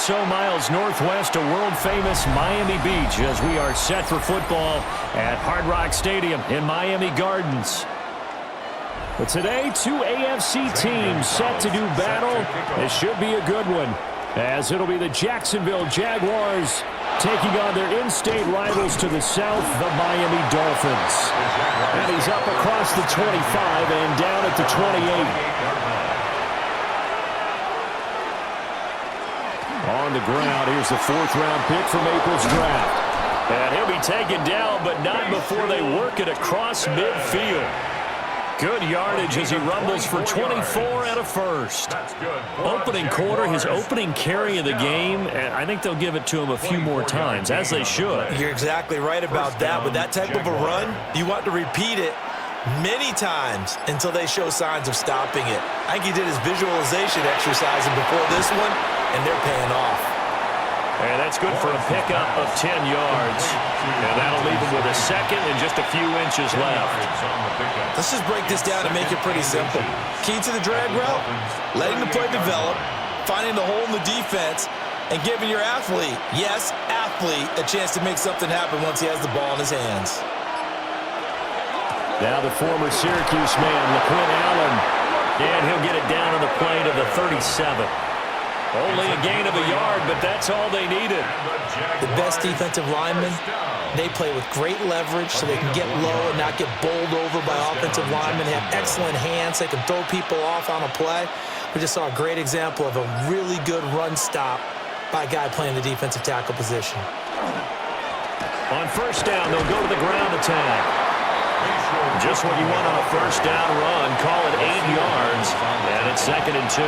so miles northwest of world-famous Miami Beach as we are set for football at Hard Rock Stadium in Miami Gardens. But today, two AFC teams set to do battle. This should be a good one, as it'll be the Jacksonville Jaguars taking on their in-state rivals to the south, the Miami Dolphins. And he's up across the 25 and down at the 28. On the ground, here's the fourth-round pick from April's draft. And he'll be taken down, but not before they work it across midfield. Good yardage as he rumbles for 24 and a first. Opening quarter, his opening carry of the game, and I think they'll give it to him a few more times, as they should. You're exactly right about that. With that type of a run, you want to repeat it many times until they show signs of stopping it. I think he did his visualization exercising before this one, and they're paying off. And that's good for a pickup of 10 yards. And that'll leave him with a second and just a few inches left. Let's just break this down and make it pretty simple. Key to the drag route, letting the play develop, finding the hole in the defense, and giving your athlete, yes, athlete, a chance to make something happen once he has the ball in his hands. Now the former Syracuse man, Allen, and he'll get it down to the plane of the 37. Only a gain of a yard, but that's all they needed. The best defensive linemen, they play with great leverage so they can get low and not get bowled over by offensive linemen. They have excellent hands. They can throw people off on a play. We just saw a great example of a really good run stop by a guy playing the defensive tackle position. On first down, they'll go to the ground attack. Just what you want on a first down run. Call it 8 yards, and it's 2nd and 2.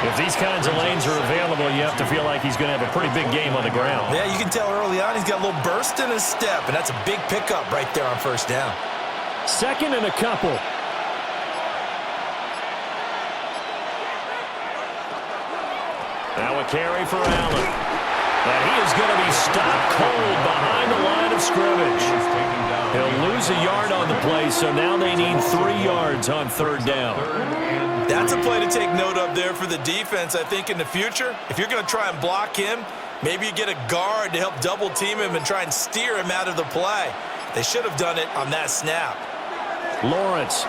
If these kinds of lanes are available, you have to feel like he's going to have a pretty big game on the ground. Yeah, you can tell early on he's got a little burst in his step, and that's a big pickup right there on first down. 2nd and a couple. Now a carry for Allen. And he is going to be stopped cold behind the line of scrimmage. He'll lose a yard on the play, so now they need 3 yards on third down. That's a play to take note of there for the defense, I think, in the future. If you're going to try and block him, maybe you get a guard to help double-team him and try and steer him out of the play. They should have done it on that snap. Lawrence.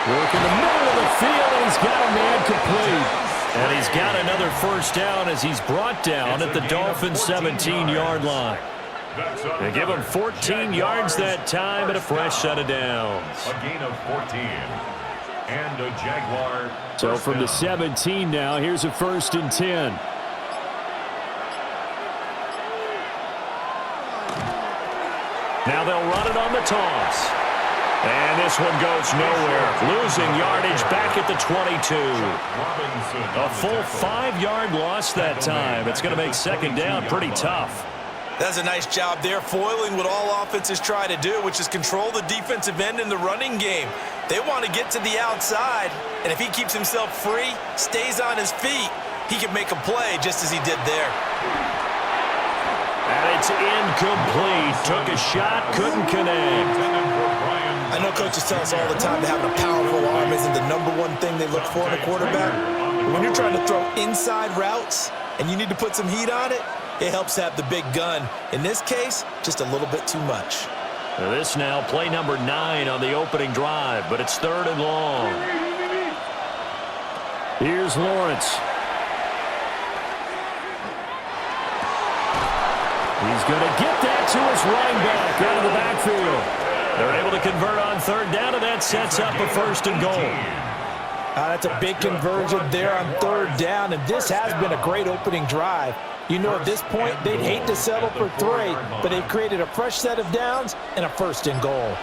Work in the middle of the field, and he's got a man complete. And he's got another first down as he's brought down at the Dolphins' 17-yard line. They give him 14 yards that time and a fresh set of downs. A gain of 14. And a Jaguar. So from the 17 now, here's a 1st and 10. Now they'll run it on the toss. And this one goes nowhere. Losing yardage back at the 22. A full 5-yard loss that time. It's going to make 2nd down pretty tough. That's a nice job there, foiling what all offenses try to do, which is control the defensive end in the running game. They want to get to the outside, and if he keeps himself free, stays on his feet, he can make a play just as he did there. And it's incomplete. Took a shot, couldn't connect. I know coaches tell us all the time that having a powerful arm isn't the #1 thing they look for in a quarterback. But when you're trying to throw inside routes and you need to put some heat on it, it helps have the big gun. In this case, just a little bit too much. This now play number 9 on the opening drive, but it's 3rd and long. Here's Lawrence. He's going to get that to his running back out of the backfield. They're able to convert on 3rd down, and that sets up a 1st and goal. That's a big conversion there on 3rd down, and this has been a great opening drive. You know, at this point, they'd hate to settle for 3, but they've created a fresh set of downs and a 1st and goal.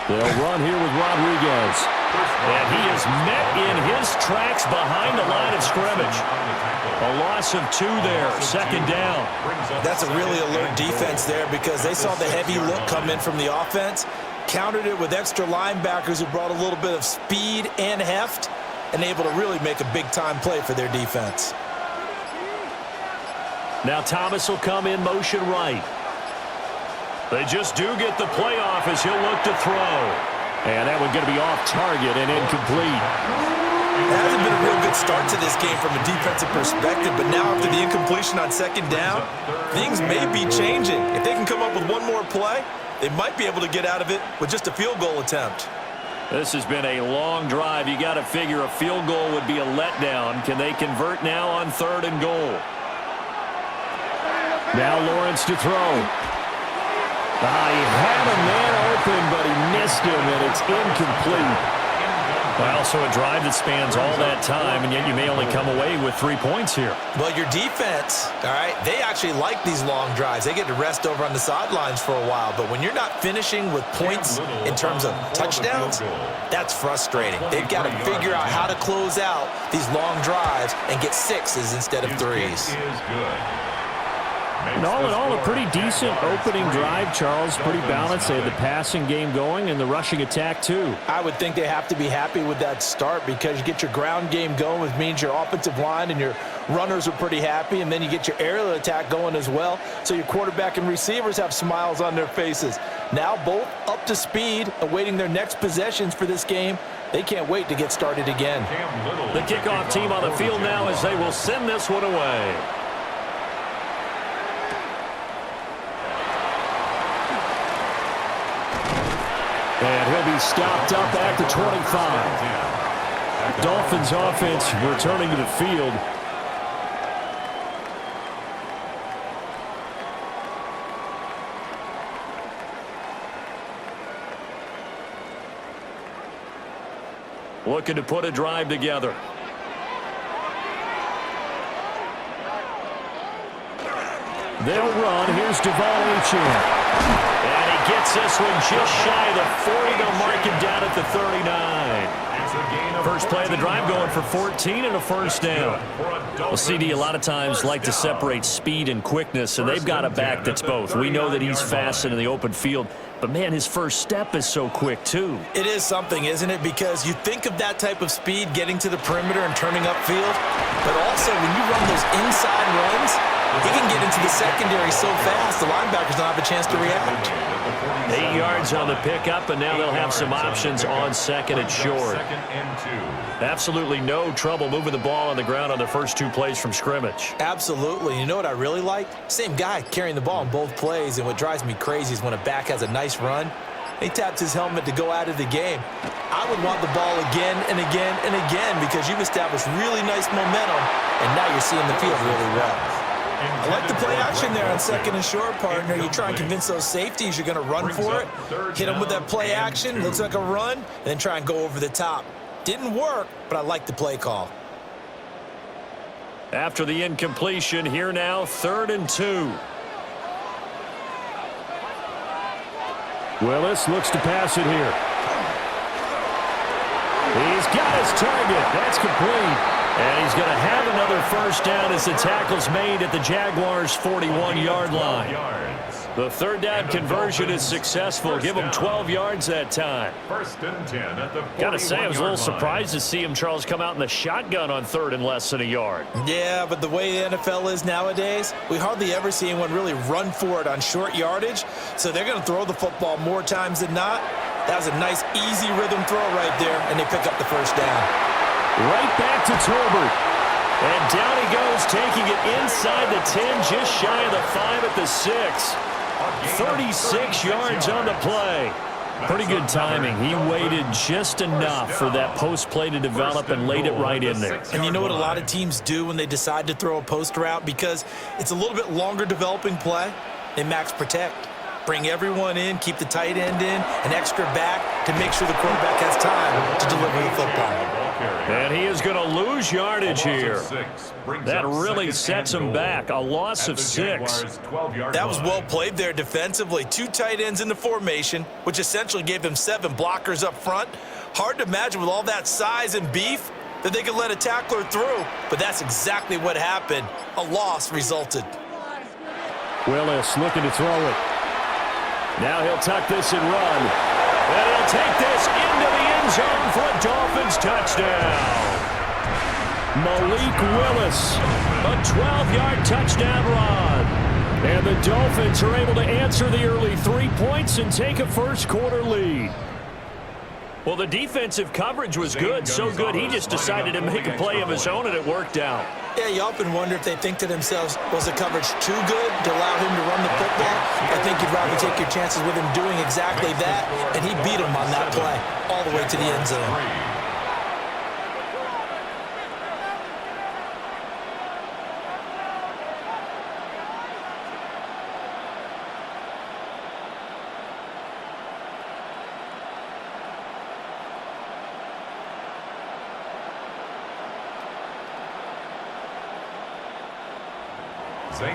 They'll run here with Rodriguez. And he is met in his tracks behind the line of scrimmage. A loss of 2 there, 2nd down. That's a really alert defense there because they saw the heavy look come in from the offense, countered it with extra linebackers who brought a little bit of speed and heft, and able to really make a big-time play for their defense. Now Thomas will come in motion right. They just do get the playoff as he'll look to throw. And that one going to be off target and incomplete. It hasn't been a real good start to this game from a defensive perspective, but now after the incompletion on second down, things may be changing. If they can come up with one more play, they might be able to get out of it with just a field goal attempt. This has been a long drive. You got to figure a field goal would be a letdown. Can they convert now on 3rd and goal? Now Lawrence to throw. He had a man open, but he missed him, and it's incomplete. Well, so a drive that spans all that time, and yet you may only come away with 3 points here. Well, your defense, all right, they actually like these long drives. They get to rest over on the sidelines for a while, but when you're not finishing with points in terms of touchdowns, that's frustrating. They've got to figure out how to close out these long drives and get 6s instead of 3s. And all in all, a pretty decent opening drive, Charles. Pretty balanced. They had the passing game going and the rushing attack, too. I would think they have to be happy with that start because you get your ground game going, which means your offensive line and your runners are pretty happy, and then you get your aerial attack going as well, so your quarterback and receivers have smiles on their faces. Now both up to speed, awaiting their next possessions for this game. They can't wait to get started again. The kickoff team on the field now as they will send this one away. And he'll be stopped up at the 25. Dolphins offense returning to the field. Looking to put a drive together. They'll run. Here's Jevon. And he gets this one just shy of the 40. They'll mark him down at the 39. First play of the drive going for 14 and a first down. Well, CD, a lot of times like to separate speed and quickness, and they've got a back that's both. We know that he's fast in the open field, but, man, his first step is so quick, too. It is something, isn't it? Because you think of that type of speed getting to the perimeter and turning upfield, but also when you run those inside runs, he can get into the secondary so fast, the linebackers don't have a chance to react. 8 yards on the pickup, and now they'll have some options on second and short. Absolutely no trouble moving the ball on the ground on the first 2 plays from scrimmage. Absolutely. You know what I really like? Same guy carrying the ball in both plays, and what drives me crazy is when a back has a nice run, he taps his helmet to go out of the game. I would want the ball again and again and again because you've established really nice momentum, and now you're seeing the field really well. I like the play action there on second and short, partner. You try and convince those safeties you're going to run for it. Hit them with that play action. Looks like a run. And then try and go over the top. Didn't work, but I like the play call. After the incompletion, here now, 3rd and 2. Willis looks to pass it here. He's got his target. That's complete. And he's going to have another first down as the tackle's made at the Jaguars' 41-yard line. The 3rd down conversion is successful. Give him 12 yards that time. 1st and 10 at the 41-yard line. Gotta say, I was a little surprised to see him, Charles, come out in the shotgun on 3rd and less than a yard. Yeah, but the way the NFL is nowadays, we hardly ever see anyone really run for it on short yardage. So they're going to throw the football more times than not. That was a nice, easy rhythm throw right there, and they pick up the first down. Right back to Tolbert. And down he goes, taking it inside the 10, just shy of the 5 at the 6. 36 yards on the play. Pretty good timing. He waited just enough for that post play to develop and laid it right in there. And you know what a lot of teams do when they decide to throw a post route? Because it's a little bit longer developing play, they max protect. Bring everyone in, keep the tight end in, an extra back to make sure the quarterback has time to deliver the football. And he is going to lose yardage here. That really sets him back. A loss of 6. That was well played there defensively. 2 tight ends in the formation, which essentially gave them 7 blockers up front. Hard to imagine with all that size and beef that they could let a tackler through, but that's exactly what happened. A loss resulted. Willis looking to throw it. Now he'll tuck this and run. And he'll take this into the end zone for a Dolphins touchdown. Malik Willis, a 12-yard touchdown run. And the Dolphins are able to answer the early 3 points and take a first quarter lead. Well, the defensive coverage was good, so good he just decided to make a play of his own, and it worked out. Yeah, you often wonder if they think to themselves, was the coverage too good to allow him to run the football? I think you'd rather take your chances with him doing exactly that, and he beat him on that play all the way to the end zone.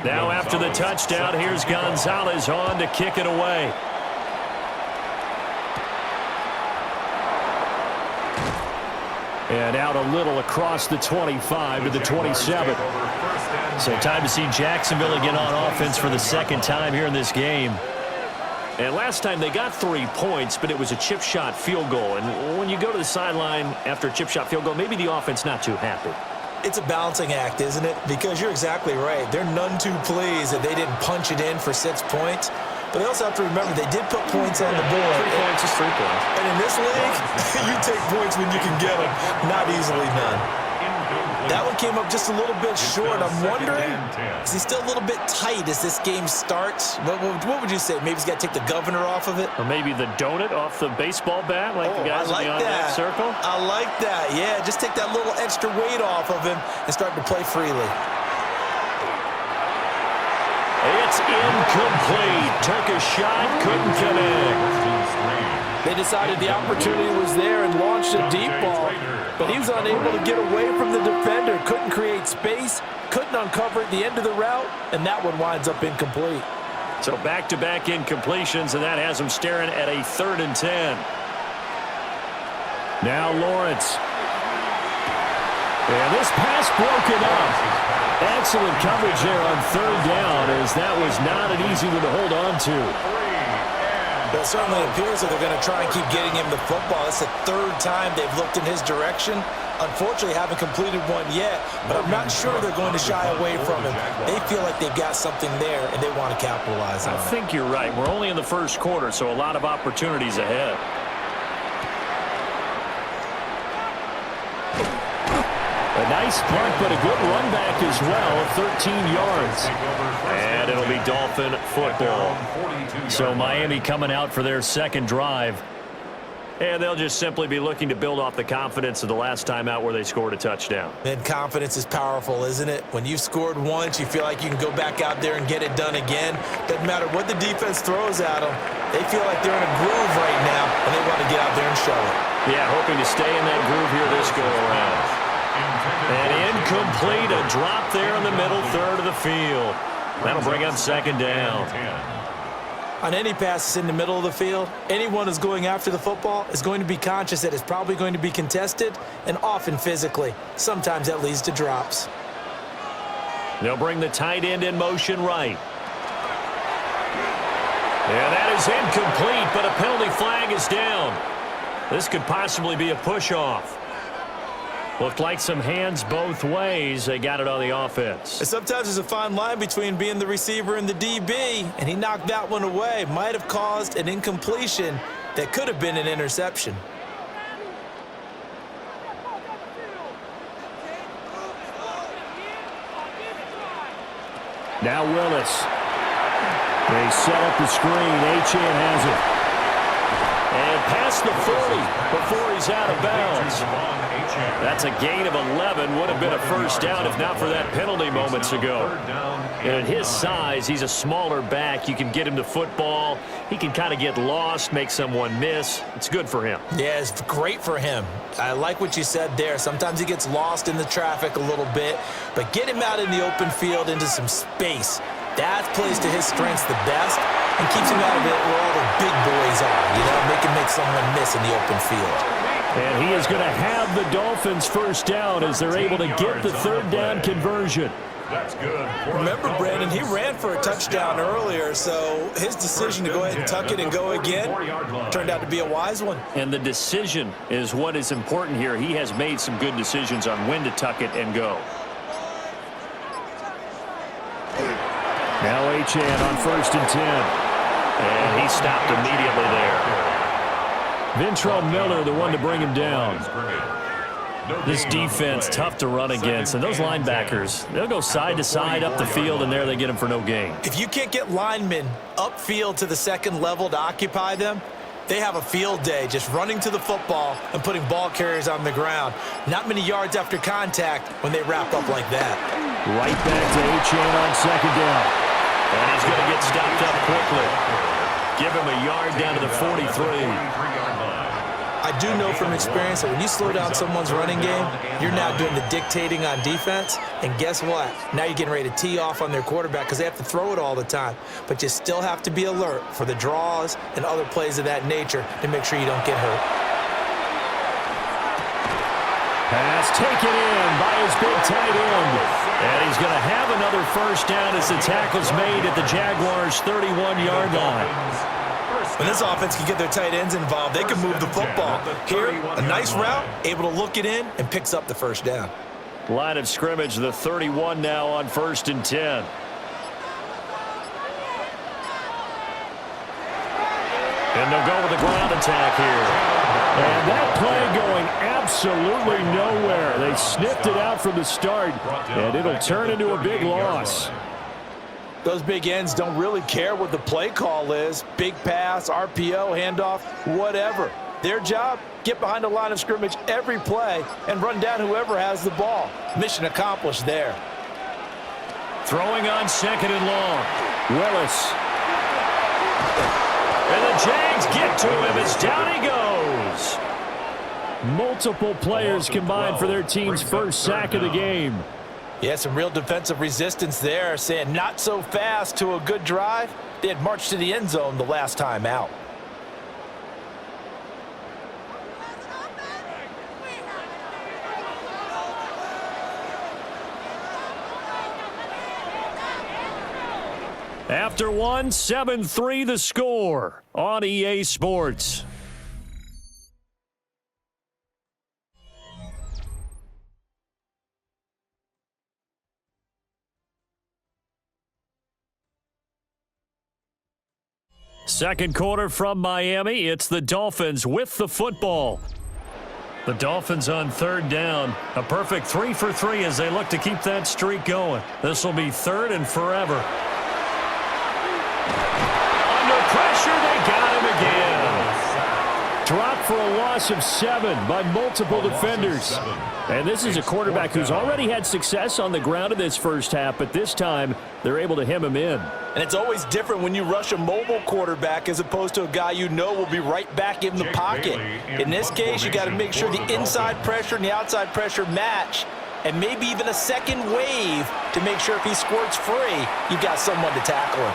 Now after the touchdown, here's Gonzalez on to kick it away. And out a little across the 25 to the 27. So time to see Jacksonville again on offense for the second time here in this game. And last time they got 3 points, but it was a chip shot field goal. And when you go to the sideline after a chip shot field goal, maybe the offense not too happy. It's a balancing act, isn't it? Because you're exactly right. They're none too pleased that they didn't punch it in for 6 points. But they also have to remember they did put points on the board. 3 points is 3 points. And in this league, you take points when you can get them. Not easily done. That one came up just a little bit short. I'm wondering, is he still a little bit tight as this game starts? What would you say? Maybe he's got to take the governor off of it? Or maybe the donut off the baseball bat like the guys beyond that circle? I like that. Yeah, just take that little extra weight off of him and start to play freely. It's incomplete. Took a shot, couldn't connect. They decided the opportunity was there and launched a deep ball, but he was unable to get away from the defender, couldn't create space, couldn't uncover at the end of the route, and that one winds up incomplete. So back-to-back incompletions, and that has him staring at a 3rd and 10. Now Lawrence. And this pass broken up. Excellent coverage there on 3rd down, as that was not an easy one to hold on to. But it certainly appears that they're going to try and keep getting him the football. It's the 3rd time they've looked in his direction. Unfortunately, haven't completed one yet, but I'm not sure they're going to shy away from him. They feel like they've got something there, and they want to capitalize on it. I think you're right. We're only in the first quarter, so a lot of opportunities ahead. A nice punt, but a good run back as well, 13 yards. And it'll be Dolphin football. So Miami coming out for their second drive. And they'll just simply be looking to build off the confidence of the last time out where they scored a touchdown. And confidence is powerful, isn't it? When you've scored once, you feel like you can go back out there and get it done again. Doesn't matter what the defense throws at them. They feel like they're in a groove right now, and they want to get out there and show it. Yeah, hoping to stay in that groove here this go-around. And incomplete, a drop there in the middle third of the field. That'll bring up 2nd down. On any passes in the middle of the field, anyone who's going after the football is going to be conscious that it's probably going to be contested, and often physically. Sometimes that leads to drops. They'll bring the tight end in motion right. And that is incomplete, but a penalty flag is down. This could possibly be a push-off. Looked like some hands both ways. They got it on the offense. And sometimes there's a fine line between being the receiver and the DB, and he knocked that one away. Might have caused an incompletion that could have been an interception. Now Willis. They set up the screen. Etienne has it. And past the 40 before he's out of bounds. That's a gain of 11. Would have been a first down if not for that penalty moments ago. And at his size, he's a smaller back. You can get him to football. He can kind of get lost, make someone miss. It's good for him. Yeah, it's great for him. I like what you said there. Sometimes he gets lost in the traffic a little bit, but get him out in the open field into some space. That plays to his strengths the best and keeps him out of it where all the big boys are, you know, make someone miss in the open field. And he is going to have the Dolphins first down as they're able to get the 3rd down conversion. That's good. Remember, Brandon, he ran for a touchdown earlier, so his decision to go ahead and tuck it and go again turned out to be a wise one. And the decision is what is important here. He has made some good decisions on when to tuck it and go. Now Etienne on 1st and 10. And he stopped immediately there. Ventrell Miller, the one to bring him down. This defense, tough to run against. And those linebackers, they'll go side to side up the field, and there they get him for no gain. If you can't get linemen upfield to the second level to occupy them, they have a field day just running to the football and putting ball carriers on the ground. Not many yards after contact when they wrap up like that. Right back to Etienne on second down. And he's going to get stopped up quickly. Give him a yard down to the 43. I do know from experience that when you slow down someone's running game, you're now doing the dictating on defense. And guess what? Now you're getting ready to tee off on their quarterback because they have to throw it all the time. But you still have to be alert for the draws and other plays of that nature to make sure you don't get hurt. Pass taken in by his big tight end. And he's going to have another first down as the tackle's made at the Jaguars' 31-yard line. When this offense can get their tight ends involved, they can move the football. Here, a nice route, able to look it in, and picks up the first down. Line of scrimmage, the 31 now on 1st and 10. And they'll go with the ground attack here. And that play going absolutely nowhere. They sniffed it out from the start, and it'll turn into a big loss. Those big ends don't really care what the play call is. Big pass, RPO, handoff, whatever. Their job, get behind the line of scrimmage every play and run down whoever has the ball. Mission accomplished there. Throwing on second and long. Willis. And the Jags get to him as down he goes. Multiple players combined for their team's first sack of the game. Yeah, some real defensive resistance there, saying not so fast to a good drive. They had marched to the end zone the last time out. After one, 7-3 the score on EA Sports. Second quarter from Miami. It's the Dolphins with the football. The Dolphins on third down. A perfect 3 for 3 as they look to keep that streak going. This will be third and forever. Under pressure, they got him again. Dropped for a loss of 7 by multiple defenders. And this is a quarterback who's already had success on the ground in this first half, but this time they're able to hem him in. And it's always different when you rush a mobile quarterback as opposed to a guy you know will be right back in the pocket. In this case, you got to make sure the inside pressure and the outside pressure match, and maybe even a second wave to make sure if he squirts free, you've got someone to tackle him.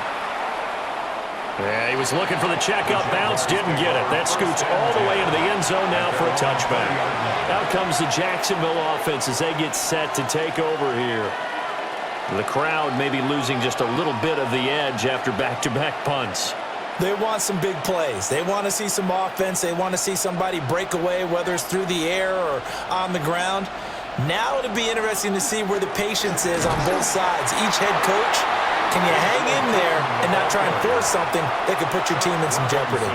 Yeah, he was looking for the check-up bounce, didn't get it. That scoots all the way into the end zone now for a touchback. Out comes the Jacksonville offense as they get set to take over here. The crowd may be losing just a little bit of the edge after back-to-back punts. They want some big plays. They want to see some offense. They want to see somebody break away, whether it's through the air or on the ground. Now it'll be interesting to see where the patience is on both sides. Each head coach, can you hang in there and not try and force something that could put your team in some jeopardy?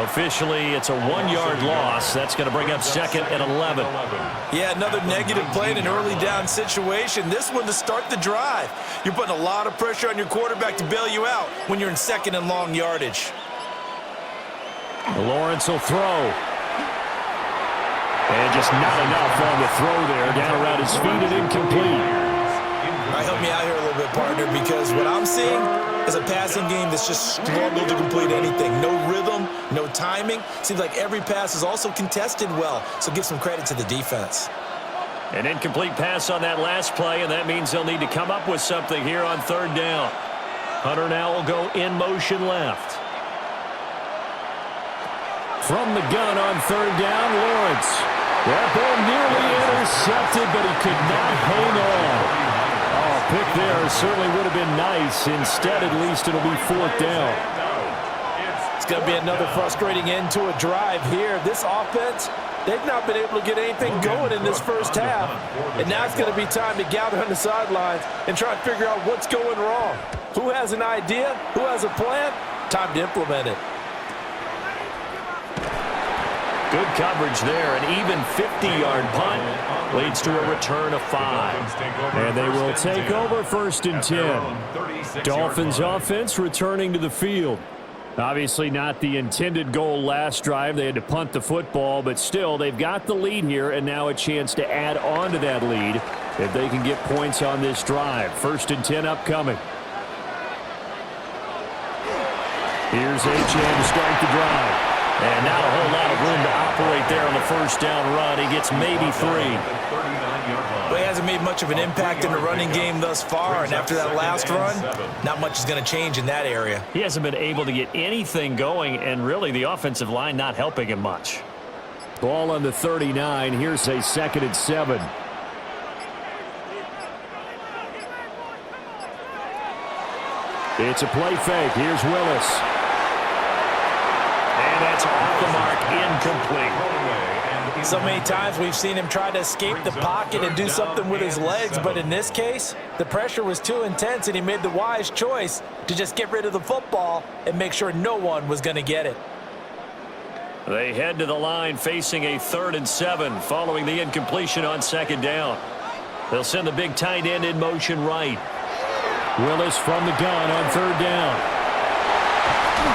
Officially, it's a 1-yard loss. That's going to bring up 2nd and 11. Yeah, another negative play in an early down situation. This one to start the drive. You're putting a lot of pressure on your quarterback to bail you out when you're in 2nd and long yardage. Lawrence will throw. And just not enough on the throw there. Down around his feet and incomplete. All right, help me out here a little bit, partner, because what I'm seeing is a passing game that's just struggled to complete anything. No rhythm, no timing. Seems like every pass is also contested well, so give some credit to the defense. An incomplete pass on that last play, and that means they'll need to come up with something here on third down. Hunter now will go in motion left. From the gun on third down, Lawrence. That ball nearly intercepted, but he could not hang on. Pick there certainly would have been nice. Instead, at least it'll be 4th down. It's going to be another frustrating end to a drive here. This offense, they've not been able to get anything going in this first half. And now it's going to be time to gather on the sidelines and try and figure out what's going wrong. Who has an idea? Who has a plan? Time to implement it. Good coverage there. An even 50-yard punt leads to a return of 5. And they will take over 1st and 10. Dolphins offense returning to the field. Obviously not the intended goal last drive. They had to punt the football, but still they've got the lead here and now a chance to add on to that lead if they can get points on this drive. 1st and 10 upcoming. Here's Etienne to start the drive. And not a whole lot of room to operate there on the 1st down run. He gets maybe 3. Well, he hasn't made much of an impact in the running game thus far, and after that last run, not much is going to change in that area. He hasn't been able to get anything going, and really the offensive line not helping him much. Ball on the 39. Here's a 2nd and 7. It's a play fake. Here's Willis. And that's off the mark, incomplete. So many times we've seen him try to escape the pocket and do something with his legs, but in this case, the pressure was too intense and he made the wise choice to just get rid of the football and make sure no one was going to get it. They head to the line facing a 3rd and 7 following the incompletion on 2nd down. They'll send the big tight end in motion right. Willis from the gun on 3rd down.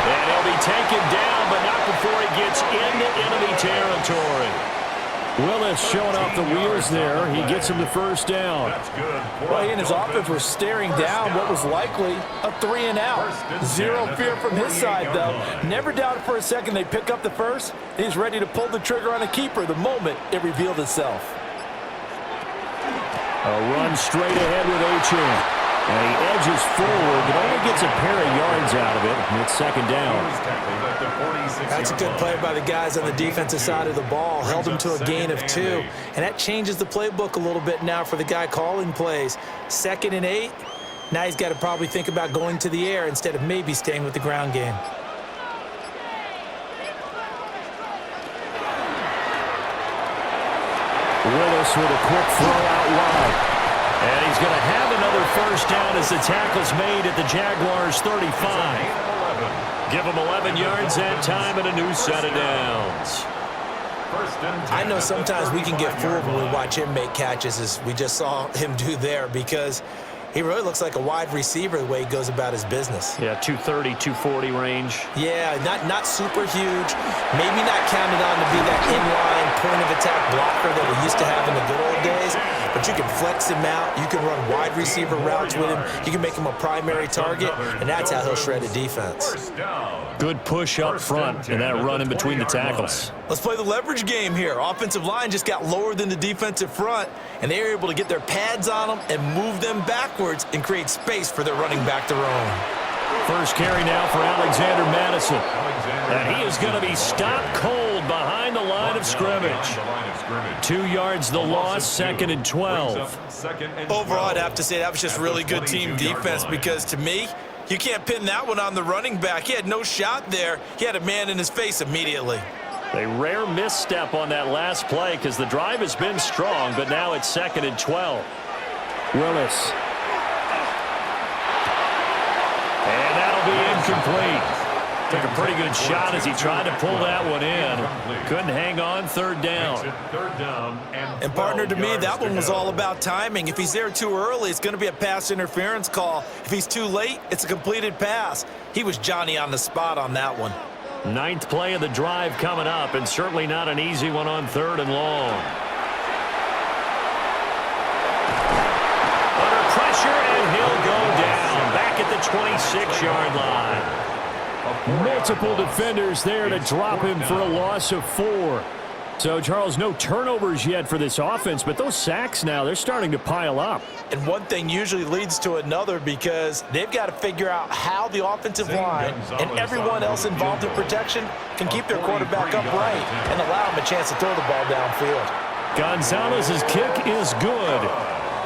And he'll be taken down, but not before he gets into enemy territory. Willis showing off the wheels there. He gets him the 1st down. Well, he and his offense were staring down what was likely a 3-and-out. Zero fear from his side, though. Never doubted for a second they'd pick up the 1st. He's ready to pull the trigger on a keeper the moment it revealed itself. A run straight ahead with Etienne. And he edges forward, but only gets a pair of yards out of it. And it's 2nd down. That's a good play by the guys on the defensive side of the ball. Held him to a gain of 2. And that changes the playbook a little bit now for the guy calling plays. 2nd and 8. Now he's got to probably think about going to the air instead of maybe staying with the ground game. Willis with a quick throw out wide. And he's going to have another 1st down as the tackle's made at the Jaguars 35. Give him 11 yards that time and a new set of downs. I know sometimes we can get fooled when we watch him make catches, as we just saw him do there, because he really looks like a wide receiver the way he goes about his business. Yeah, 230, 240 range. Yeah, not super huge. Maybe not counted on to be that inline point-of-attack blocker that we used to have in the good old days, but you can flex him out. You can run wide receiver routes with him. You can make him a primary target, and that's how he'll shred a defense. Good push up front and that run in between the tackles. Let's play the leverage game here. Offensive line just got lower than the defensive front, and they were able to get their pads on them and move them backwards and create space for their running back to roam. First carry now for Alexander Madison. And he is going to be stopped cold behind the line of scrimmage. 2 yards the loss, 2nd and 12. Overall, I'd have to say that was just really good team defense, because to me, you can't pin that one on the running back. He had no shot there. He had a man in his face immediately. A rare misstep on that last play because the drive has been strong, but now it's 2nd and 12. Willis. And that'll be incomplete. Took a pretty good shot as he tried to pull that one in. Couldn't hang on, 3rd down. And partner, to me, that one was all about timing. If he's there too early, it's going to be a pass interference call. If he's too late, it's a completed pass. He was Johnny on the spot on that one. 9th play of the drive coming up, and certainly not an easy one on 3rd and long. Under pressure, and he'll go down back at the 26-yard line. Multiple defenders there to drop him for a loss of 4. So, Charles, no turnovers yet for this offense, but those sacks now, they're starting to pile up. And one thing usually leads to another, because they've got to figure out how the offensive line and everyone else involved in protection can keep their quarterback upright and allow him a chance to throw the ball downfield. Gonzalez's kick is good.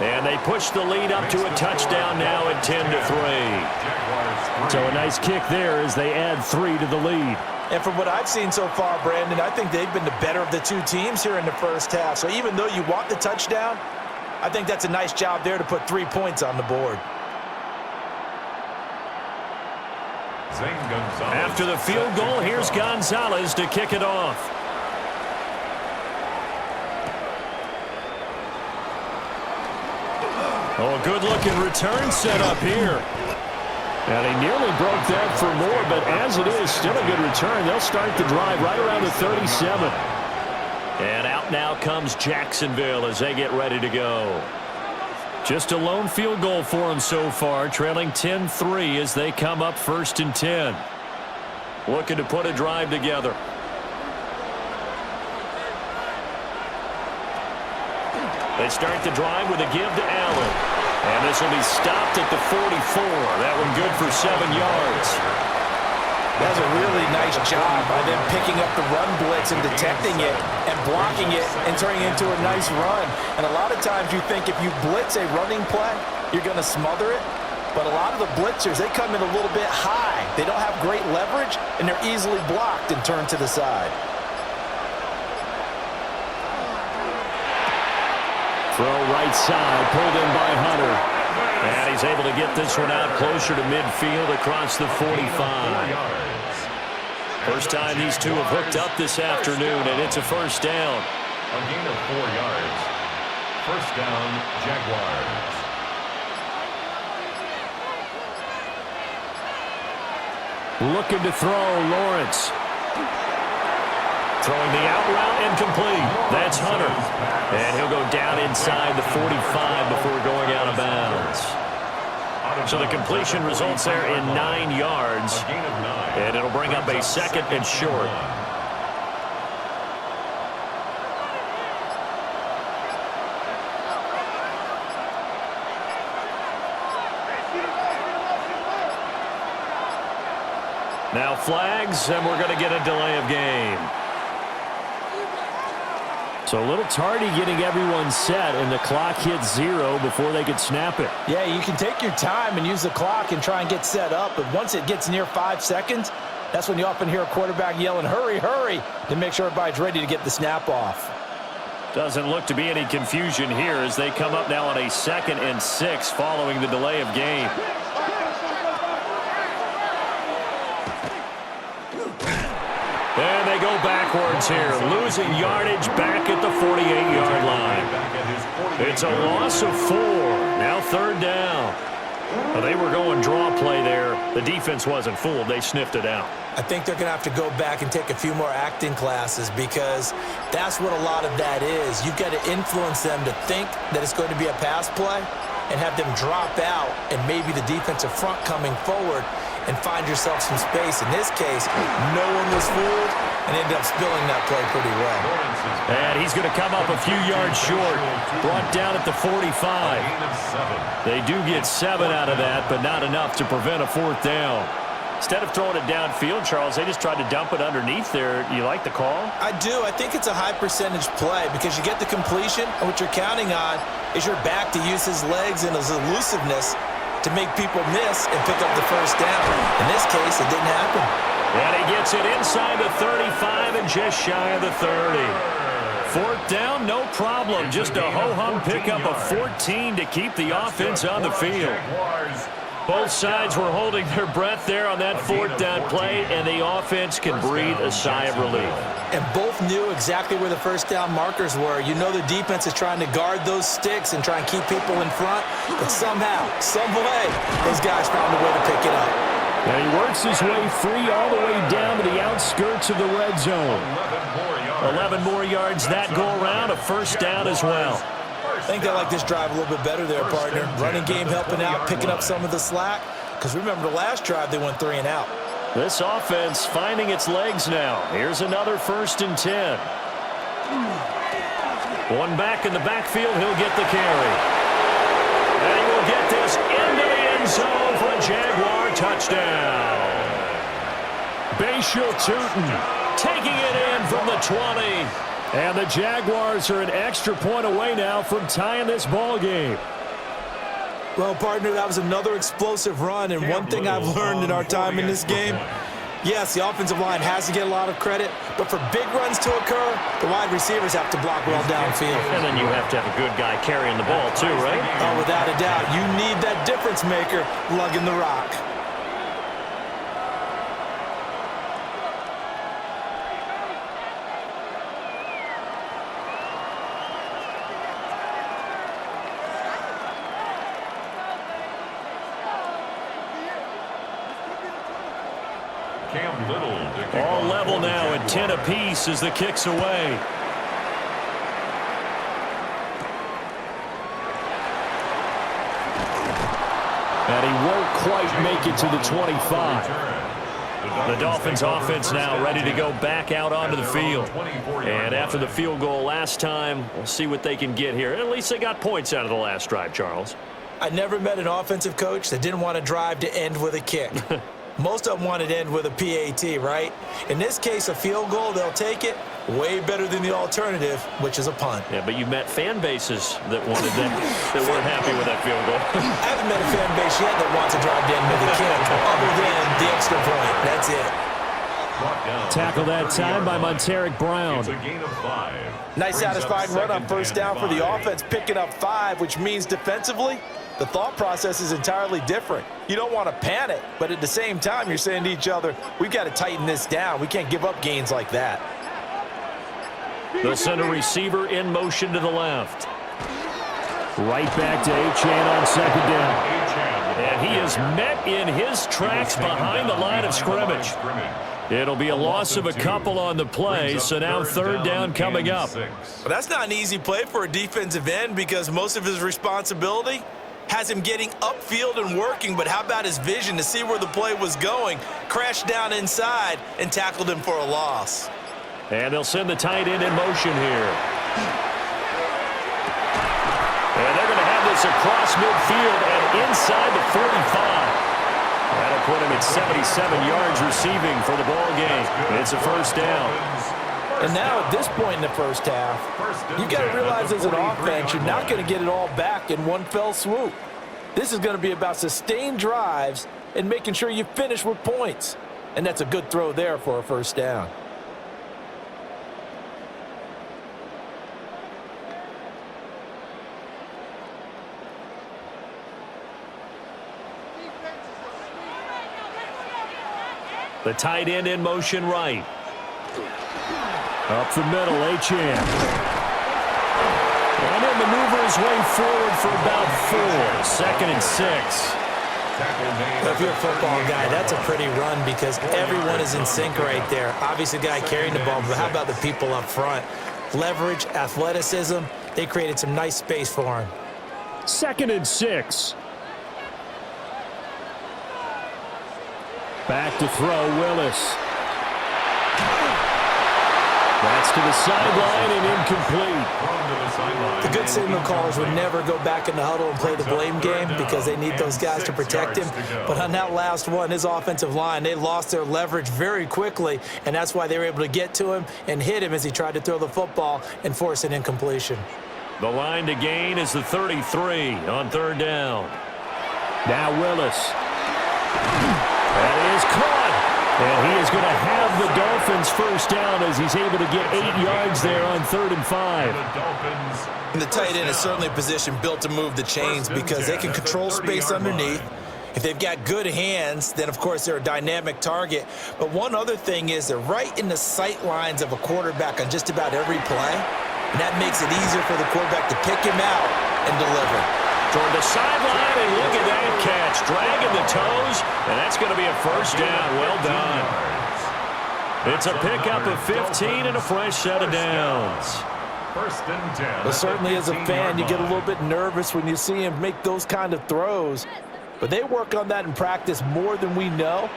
And they push the lead up to a touchdown now at 10-3. So a nice kick there as they add 3 to the lead. And from what I've seen so far, Brandon, I think they've been the better of the two teams here in the first half. So even though you want the touchdown, I think that's a nice job there to put 3 points on the board. After the field goal, here's Gonzalez to kick it off. Oh, a good-looking return set up here. And he nearly broke that for more, but as it is, still a good return. They'll start the drive right around the 37. And out now comes Jacksonville as they get ready to go. Just a lone field goal for them so far, trailing 10-3 as they come up 1st and 10. Looking to put a drive together. They start the drive with a give to Allen. And this will be stopped at the 44. That one good for 7 yards. That's a really nice job by them picking up the run blitz and detecting it and blocking it and turning it into a nice run. And a lot of times you think if you blitz a running play, you're going to smother it. But a lot of the blitzers, they come in a little bit high. They don't have great leverage, and they're easily blocked and turned to the side. Throw right side, pulled in by Hunter. And he's able to get this one out closer to midfield across the 45. First time these two have hooked up this afternoon, and it's a first down. A gain of 4 yards. First down, Jaguars. Looking to throw, Lawrence. Throwing the out route incomplete. That's Hunter. And he'll go down inside the 45 before going out of bounds. So the completion results there in 9 yards. And it'll bring up a 2nd and short. Now flags, and we're going to get a delay of game. So a little tardy getting everyone set, and the clock hits 0 before they could snap it. Yeah, you can take your time and use the clock and try and get set up, but once it gets near 5 seconds, that's when you often hear a quarterback yelling, hurry, hurry, to make sure everybody's ready to get the snap off. Doesn't look to be any confusion here as they come up now on a 2nd and 6 following the delay of game. And they go backwards here, losing yardage back at the 48-yard line. It's a loss of 4. Now 3rd down. Well, they were going draw play there. The defense wasn't fooled. They sniffed it out. I think they're going to have to go back and take a few more acting classes because that's what a lot of that is. You've got to influence them to think that it's going to be a pass play and have them drop out and maybe the defensive front coming forward and find yourself some space. In this case, no one was fooled and ended up spilling that play pretty well. And he's going to come up a few yards short, brought down at the 45. They do get 7 out of that, but not enough to prevent a 4th down. Instead of throwing it downfield, Charles, they just tried to dump it underneath there. You like the call? I do. I think it's a high percentage play because you get the completion, and what you're counting on is your back to use his legs and his elusiveness to make people miss and pick up the 1st down. In this case, it didn't happen. And he gets it inside the 35 and just shy of the 30. 4th down, no problem. Just a ho-hum pickup of 14 to keep the offense on the field. Both sides were holding their breath there on that 4th down play, and the offense can breathe a sigh of relief. And both knew exactly where the 1st down markers were. You know the defense is trying to guard those sticks and try and keep people in front, but somehow, some way, those guys found a way to pick it up. And he works his way free all the way down to the outskirts of the red zone. 11 more yards that go around, a 1st down as well. I think they like this drive a little bit better there, partner. Running game helping out, picking up some of the slack. Because remember the last drive, they went 3 and out. This offense finding its legs now. Here's another 1st and 10. One back in the backfield, he'll get the carry. And he will get this into the end zone for a Jaguar touchdown. Bashal Tutu taking it in from the 20. And the Jaguars are an extra point away now from tying this ball game. Well, partner, that was another explosive run, and one thing I've learned in our time in this game, yes, the offensive line has to get a lot of credit, but for big runs to occur, the wide receivers have to block well downfield. And then you have to have a good guy carrying the ball too, right? Oh, without a doubt. You need that difference maker lugging the rock. All level now at 10 apiece as the kick's away. And he won't quite make it to the 25. The Dolphins offense now ready to go back out onto the field. And after the field goal last time, we'll see what they can get here. At least they got points out of the last drive, Charles. I never met an offensive coach that didn't want to drive to end with a kick. Most of them wanted to end with a PAT, right? In this case, a field goal, they'll take it. Way better than the alternative, which is a punt. Yeah, but you met fan bases that wanted that, that weren't happy with that field goal. I haven't met a fan base yet that wants to drive to end with a kick, other than the extra point. That's it. Tackle that time by Monteric Brown. Nice satisfying run on first down for the offense, picking up 5, which means defensively, the thought process is entirely different. You don't want to panic, but at the same time, you're saying to each other, we've got to tighten this down. We can't give up gains like that. They'll send a receiver in motion to the left. Right back to Etienne on second down. And he is met in his tracks behind the line of scrimmage. It'll be a loss of a couple on the play, so now third down coming up. Well, that's not an easy play for a defensive end because most of his responsibility has him getting upfield and working, but how about his vision to see where the play was going, crashed down inside, and tackled him for a loss. And they'll send the tight end in motion here. And they're going to have this across midfield and inside the 45. That'll put him at 77 yards receiving for the ball game. It's a first down. And now at this point in the first half, you've got to realize as an offense, you're not going to get it all back in one fell swoop. This is going to be about sustained drives and making sure you finish with points. And that's a good throw there for a first down. The tight end in motion right. Up the middle, Etienne. And he'll maneuver his way forward for about 4. Second and 6. If you're a football guy, that's a pretty run because everyone is in sync right there. Obviously, the guy carrying the ball, but how about the people up front? Leverage, athleticism, they created some nice space for him. Second and 6. Back to throw, Willis. That's to the sideline and incomplete. The good signal callers would never go back in the huddle and play the blame game because they need those guys to protect him. But on that last one, his offensive line, they lost their leverage very quickly, and that's why they were able to get to him and hit him as he tried to throw the football and force an incompletion. The line to gain is the 33 on third down. Now Willis. That is caught. And he is going to have the Dolphins first down as he's able to get 8 yards there on 3rd and 5. And the tight end is certainly a position built to move the chains because they can control space underneath. If they've got good hands, then, of course, they're a dynamic target. But one other thing is they're right in the sight lines of a quarterback on just about every play. And that makes it easier for the quarterback to pick him out and deliver. Toward the sideline, and look at that catch. Dragging the toes, and that's going to be a first down. Well done. It's a pickup of 15 and a fresh set of downs. First and 10. Well, certainly as a fan, you get a little bit nervous when you see him make those kind of throws. But they work on that in practice more than we know.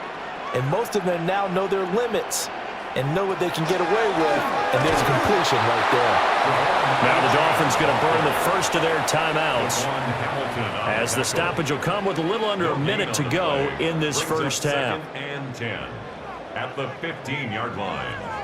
And most of them now know their limits and know what they can get away with. And there's a completion right there. Now the Dolphins going to burn the first of their timeouts as the stoppage will come with a little under a minute to go in this first half. Second and 10 at the 15-yard line.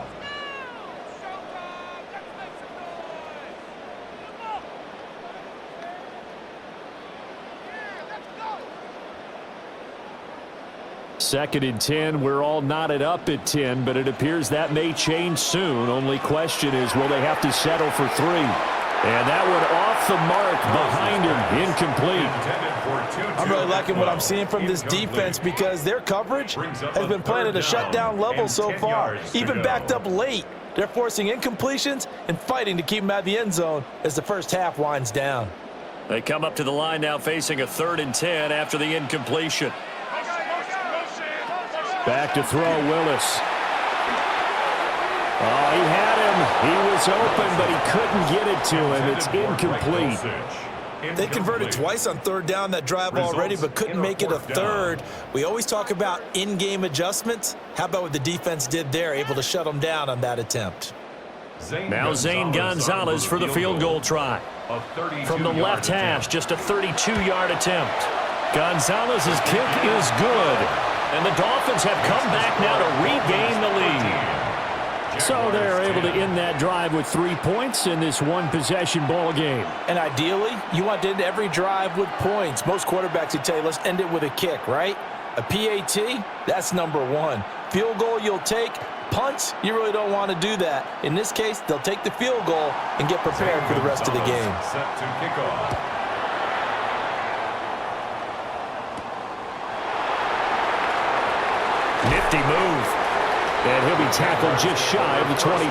Second and 10. We're all knotted up at 10, but it appears that may change soon. Only question is, will they have to settle for 3? And that one off the mark behind him, incomplete. I'm really liking what I'm seeing from this defense because their coverage has been playing at a shutdown level so far. Even backed up late, they're forcing incompletions and fighting to keep them out of the end zone as the first half winds down. They come up to the line now facing a 3rd and 10 after the incompletion. Back to throw, Willis. Oh, he had him. He was open, but he couldn't get it to him. It's incomplete. They converted twice on third down that drive already, but couldn't make it a third. We always talk about in-game adjustments. How about what the defense did there, able to shut them down on that attempt? Now Zane Gonzalez for the field goal try. From the left hash, just a 32-yard attempt. Gonzalez's kick is good. And the Dolphins have come back now to regain the lead. So they're able to end that drive with 3 points in this one-possession ball game. And ideally, you want to end every drive with points. Most quarterbacks would tell you, let's end it with a kick, right? A PAT, that's number one. Field goal you'll take. Punts, you really don't want to do that. In this case, they'll take the field goal and get prepared for the rest of the game. Set to kick off. Nifty move. And he'll be tackled just shy of the 25.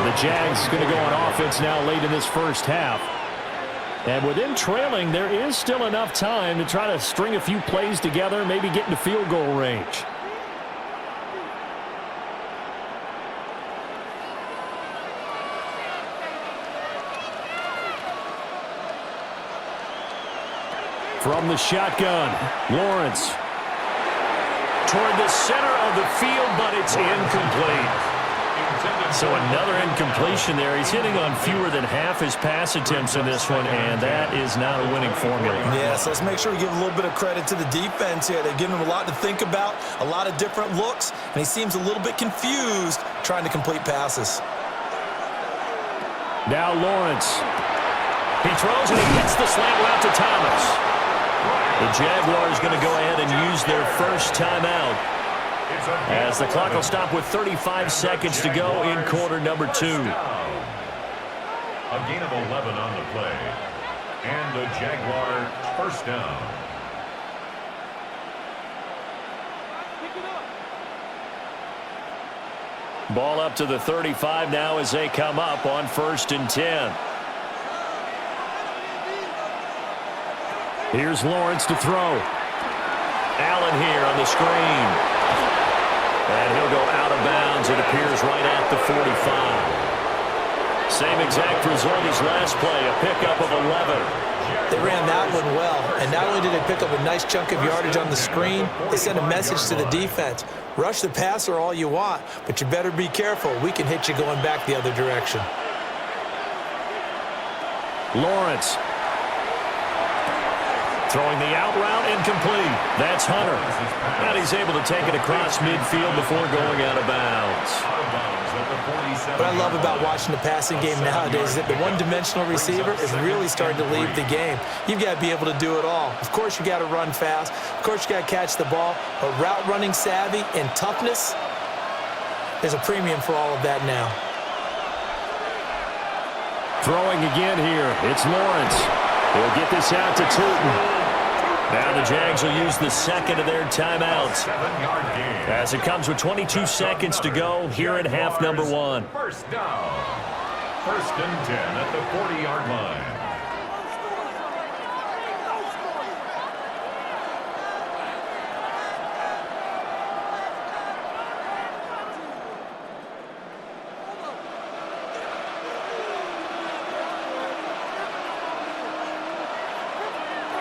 The Jags going to go on offense now late in this first half. And with them trailing, there is still enough time to try to string a few plays together, maybe get into field goal range. From the shotgun, Lawrence. Toward the center of the field, but it's incomplete. So another incompletion there. He's hitting on fewer than half his pass attempts in this one, and that is not a winning formula. Yes, let's make sure we give a little bit of credit to the defense here. They've given him a lot to think about, a lot of different looks, and he seems a little bit confused trying to complete passes. Now Lawrence. He throws and he hits the slant route to Thomas. The Jaguars going to go ahead and use their first timeout as the clock will stop with 35 seconds to go in quarter number 2. A gain of 11 on the play. And the Jaguar first down. Ball up to the 35 now as they come up on 1st and 10. Here's Lawrence to throw. Allen here on the screen. And he'll go out of bounds, it appears, right at the 45. Same exact result as last play, a pickup of 11. They ran that one well, and not only did they pick up a nice chunk of yardage on the screen, they sent a message to the defense. Rush the passer all you want, but you better be careful. We can hit you going back the other direction. Lawrence. Throwing the out route incomplete. That's Hunter. And he's able to take it across midfield before going out of bounds. What I love about watching the passing game nowadays is that the one-dimensional receiver is really starting to leave the game. You've got to be able to do it all. Of course, you got to run fast. Of course, you got to catch the ball. But route running savvy and toughness, there's a premium for all of that now. Throwing again here. It's Lawrence. He'll get this out to Tutu. Now the Jags will use the second of their timeouts as it comes with 22 seconds to go here in half number 1. First down. 1st and 10 at the 40-yard line.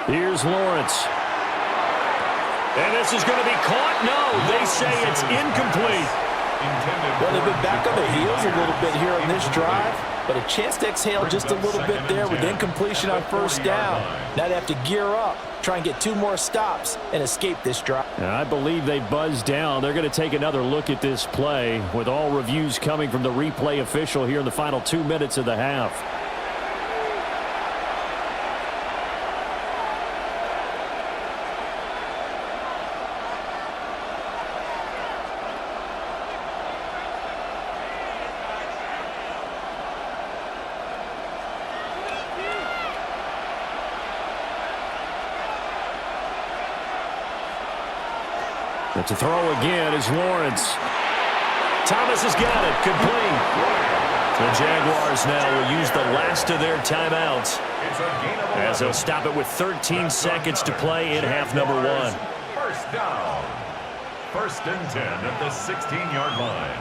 Here's Lawrence. And this is going to be caught. No, they say it's incomplete. Well, they've been back on their heels a little bit here on this drive, but a chance to exhale just a little bit there with incompletion on 1st down. Now they have to gear up, try and get 2 more stops, and escape this drive. I believe they buzzed down. They're going to take another look at this play with all reviews coming from the replay official here in the final 2 minutes of the half. But to throw again is Lawrence. Thomas has got it. Complete. The Jaguars now will use the last of their timeouts as they'll stop it with 13 seconds to play in half number 1. First down. First and 10 at the 16-yard line.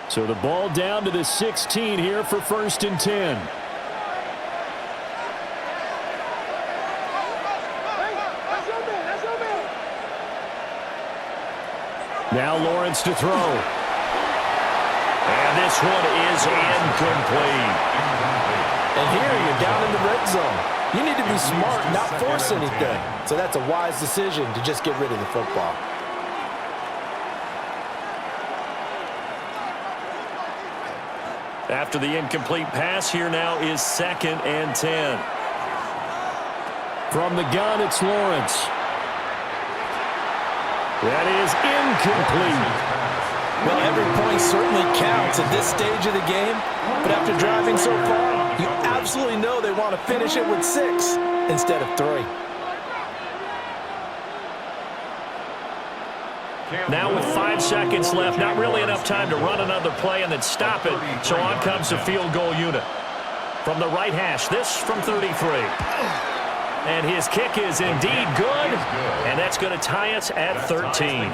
So the ball down to the 16 here for first and 10. Now Lawrence to throw. And this one is incomplete. And here you're down in the red zone. You need to be smart, not force anything. So that's a wise decision to just get rid of the football. After the incomplete pass, here now is second and 10. From the gun, it's Lawrence. That is incomplete. Well, every point certainly counts at this stage of the game. But after driving so far, you absolutely know they want to finish it with 6 instead of 3. Now with 5 seconds left, not really enough time to run another play and then stop it. So on comes the field goal unit. From the right hash, this from 33. And his kick is indeed good, and that's going to tie us at 13.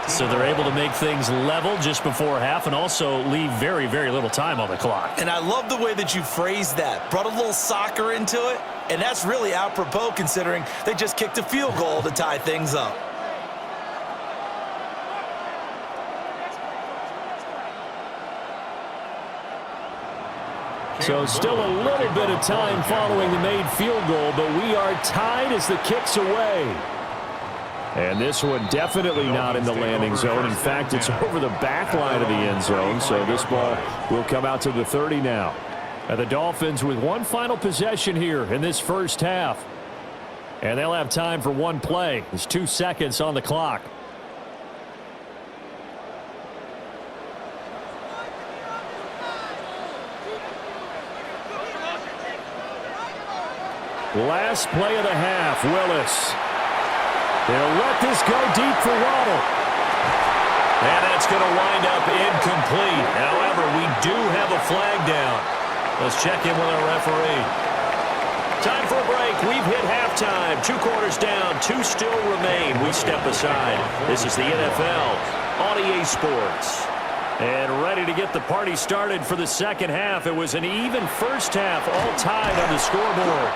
So they're able to make things level just before half and also leave very, very little time on the clock. And I love the way that you phrased that. Brought a little soccer into it, and that's really apropos considering they just kicked a field goal to tie things up. So still a little bit of time following the made field goal, but we are tied as the kick's away. And this one definitely not in the landing zone. In fact, it's over the back line of the end zone, so this ball will come out to the 30 now. And the Dolphins with one final possession here in this first half. And they'll have time for one play. There's 2 seconds on the clock. Last play of the half, Willis. They'll let this go deep for Waddle. And that's going to wind up incomplete. However, we do have a flag down. Let's check in with our referee. Time for a break. We've hit halftime. 2 quarters down, 2 still remain. We step aside. This is the NFL on EA Sports. And ready to get the party started for the second half. It was an even first half, all tied on the scoreboard.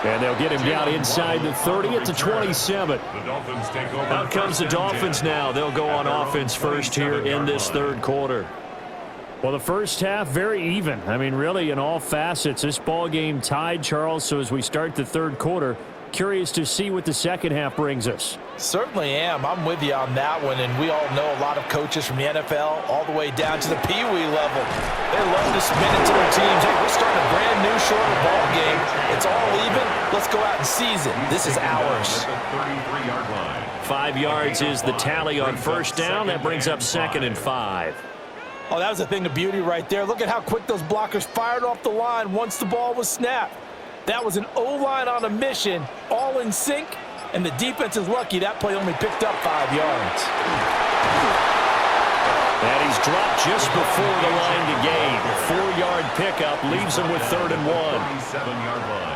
And they'll get him down inside the 30 at the 27. Out comes the Dolphins now. They'll go on offense first here in this third quarter. Well, the first half, very even. I mean, really, in all facets, this ball game tied, Charles. So as we start the third quarter, curious to see what the second half brings us. Certainly am. I'm with you on that one, and we all know a lot of coaches from the NFL all the way down to the Pee-wee level. They love to spin it to their teams. Hey, we're starting a brand new shorter ball game. It's all even. Let's go out and seize it. This is ours. 5 yards is the tally on first down. That brings up second and 5. Oh, that was a thing of beauty right there. Look at how quick those blockers fired off the line once the ball was snapped. That was an O-line on a mission, all in sync, and the defense is lucky that play only picked up 5 yards. And he's dropped just before the line to gain. 4-yard pickup leaves him with 3rd and 1.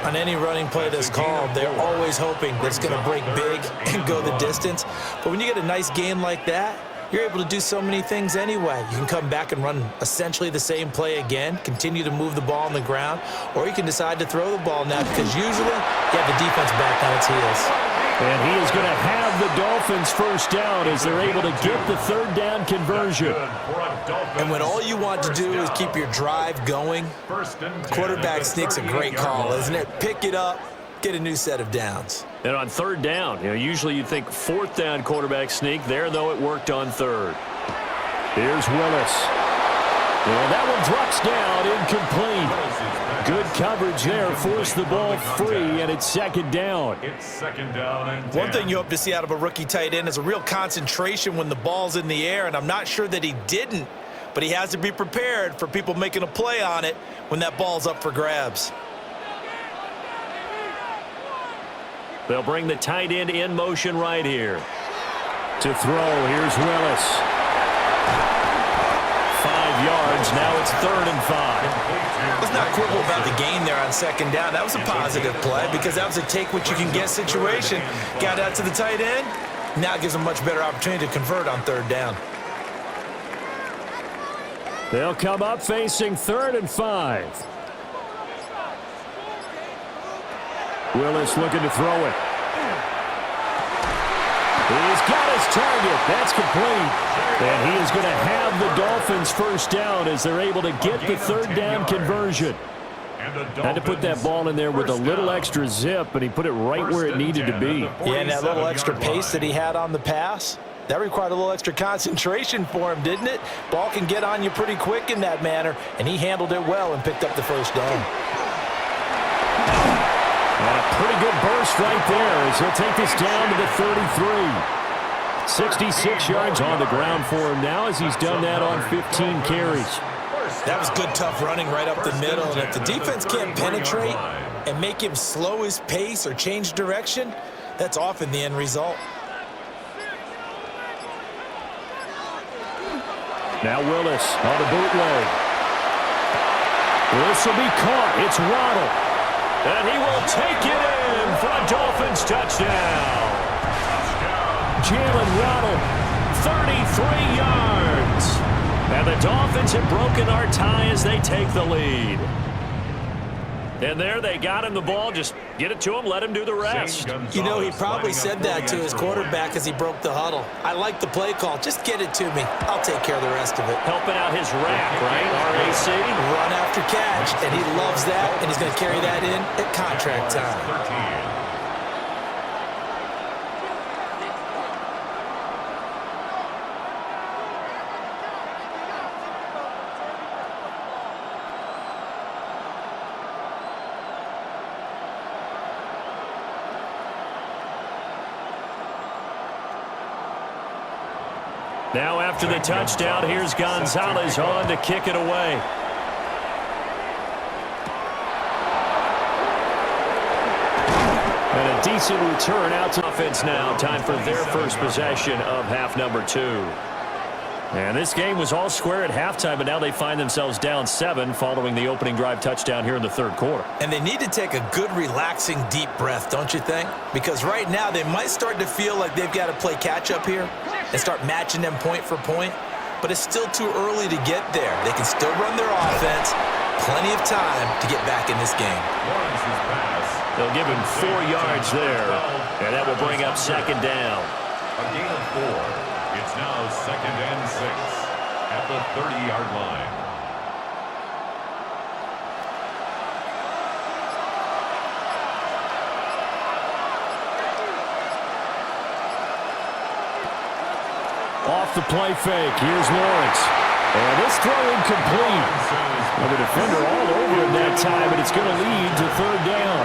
On any running play that's called, they're always hoping that it's going to break big and go the distance. But when you get a nice gain like that, you're able to do so many things anyway. You can come back and run essentially the same play again, continue to move the ball on the ground, or you can decide to throw the ball now because usually you have the defense back on its heels. And he is going to have the Dolphins first down as they're able to get the 3rd down conversion. And when all you want to do is keep your drive going, quarterback sneak's a great call, isn't it? Pick it up, get a new set of downs. And on 3rd down, usually you'd think 4th down quarterback sneak. There, though, it worked on 3rd. Here's Willis. And that one drops down, incomplete. Good coverage there, forced the ball free, and it's 2nd down. It's 2nd down and 10. One thing you hope to see out of a rookie tight end is a real concentration when the ball's in the air, and I'm not sure that he didn't, but he has to be prepared for people making a play on it when that ball's up for grabs. They'll bring the tight end in motion right here. To throw, here's Willis. 5 yards. Now it's 3rd and 5. Let's not quibble about the gain there on 2nd down. That was a positive play because that was a take-what-you-can-get situation. Got out to the tight end. Now it gives them a much better opportunity to convert on 3rd down. They'll come up facing 3rd and 5. Willis looking to throw it. He's got his target. That's complete. And he is going to have the Dolphins first down as they're able to get the 3rd down conversion. Had to put that ball in there with a little extra zip, but he put it right where it needed to be. Yeah, and that little extra pace that he had on the pass, that required a little extra concentration for him, didn't it? Ball can get on you pretty quick in that manner, and he handled it well and picked up the first down. And a pretty good burst right there as he'll take this down to the 33. 66 yards on the ground for him now as he's done that on 15 carries. That was good, tough running right up the middle. And if the defense can't penetrate and make him slow his pace or change direction, that's often the end result. Now Willis on the bootleg. This will be caught. It's Waddle. And he will take it in for a Dolphins touchdown. Jalen Waddle, 33 yards. And the Dolphins have broken our tie as they take the lead. And there they got him the ball. Just get it to him, let him do the rest. You know, he probably said that to his quarterback as he broke the huddle. I like the play call. Just get it to me. I'll take care of the rest of it. Helping out his rack, right? RAC. Run after catch, and he loves that, and he's going to carry that in at contract time. Now after the touchdown, here's Gonzalez on to kick it away. And a decent return out to offense now. Time for their first possession of half number 2. And this game was all square at halftime, but now they find themselves down 7 following the opening drive touchdown here in the 3rd quarter. And they need to take a good, relaxing, deep breath, don't you think? Because right now they might start to feel like they've got to play catch-up here and start matching them point for point. But it's still too early to get there. They can still run their offense. Plenty of time to get back in this game. They'll give him 4 yards there, and that will bring up 2nd down. A gain of 4. It's now 2nd and 6 at the 30-yard line. Off the play fake, here's Lawrence. And this throw incomplete. And the defender all over him that time, and it's going to lead to 3rd down.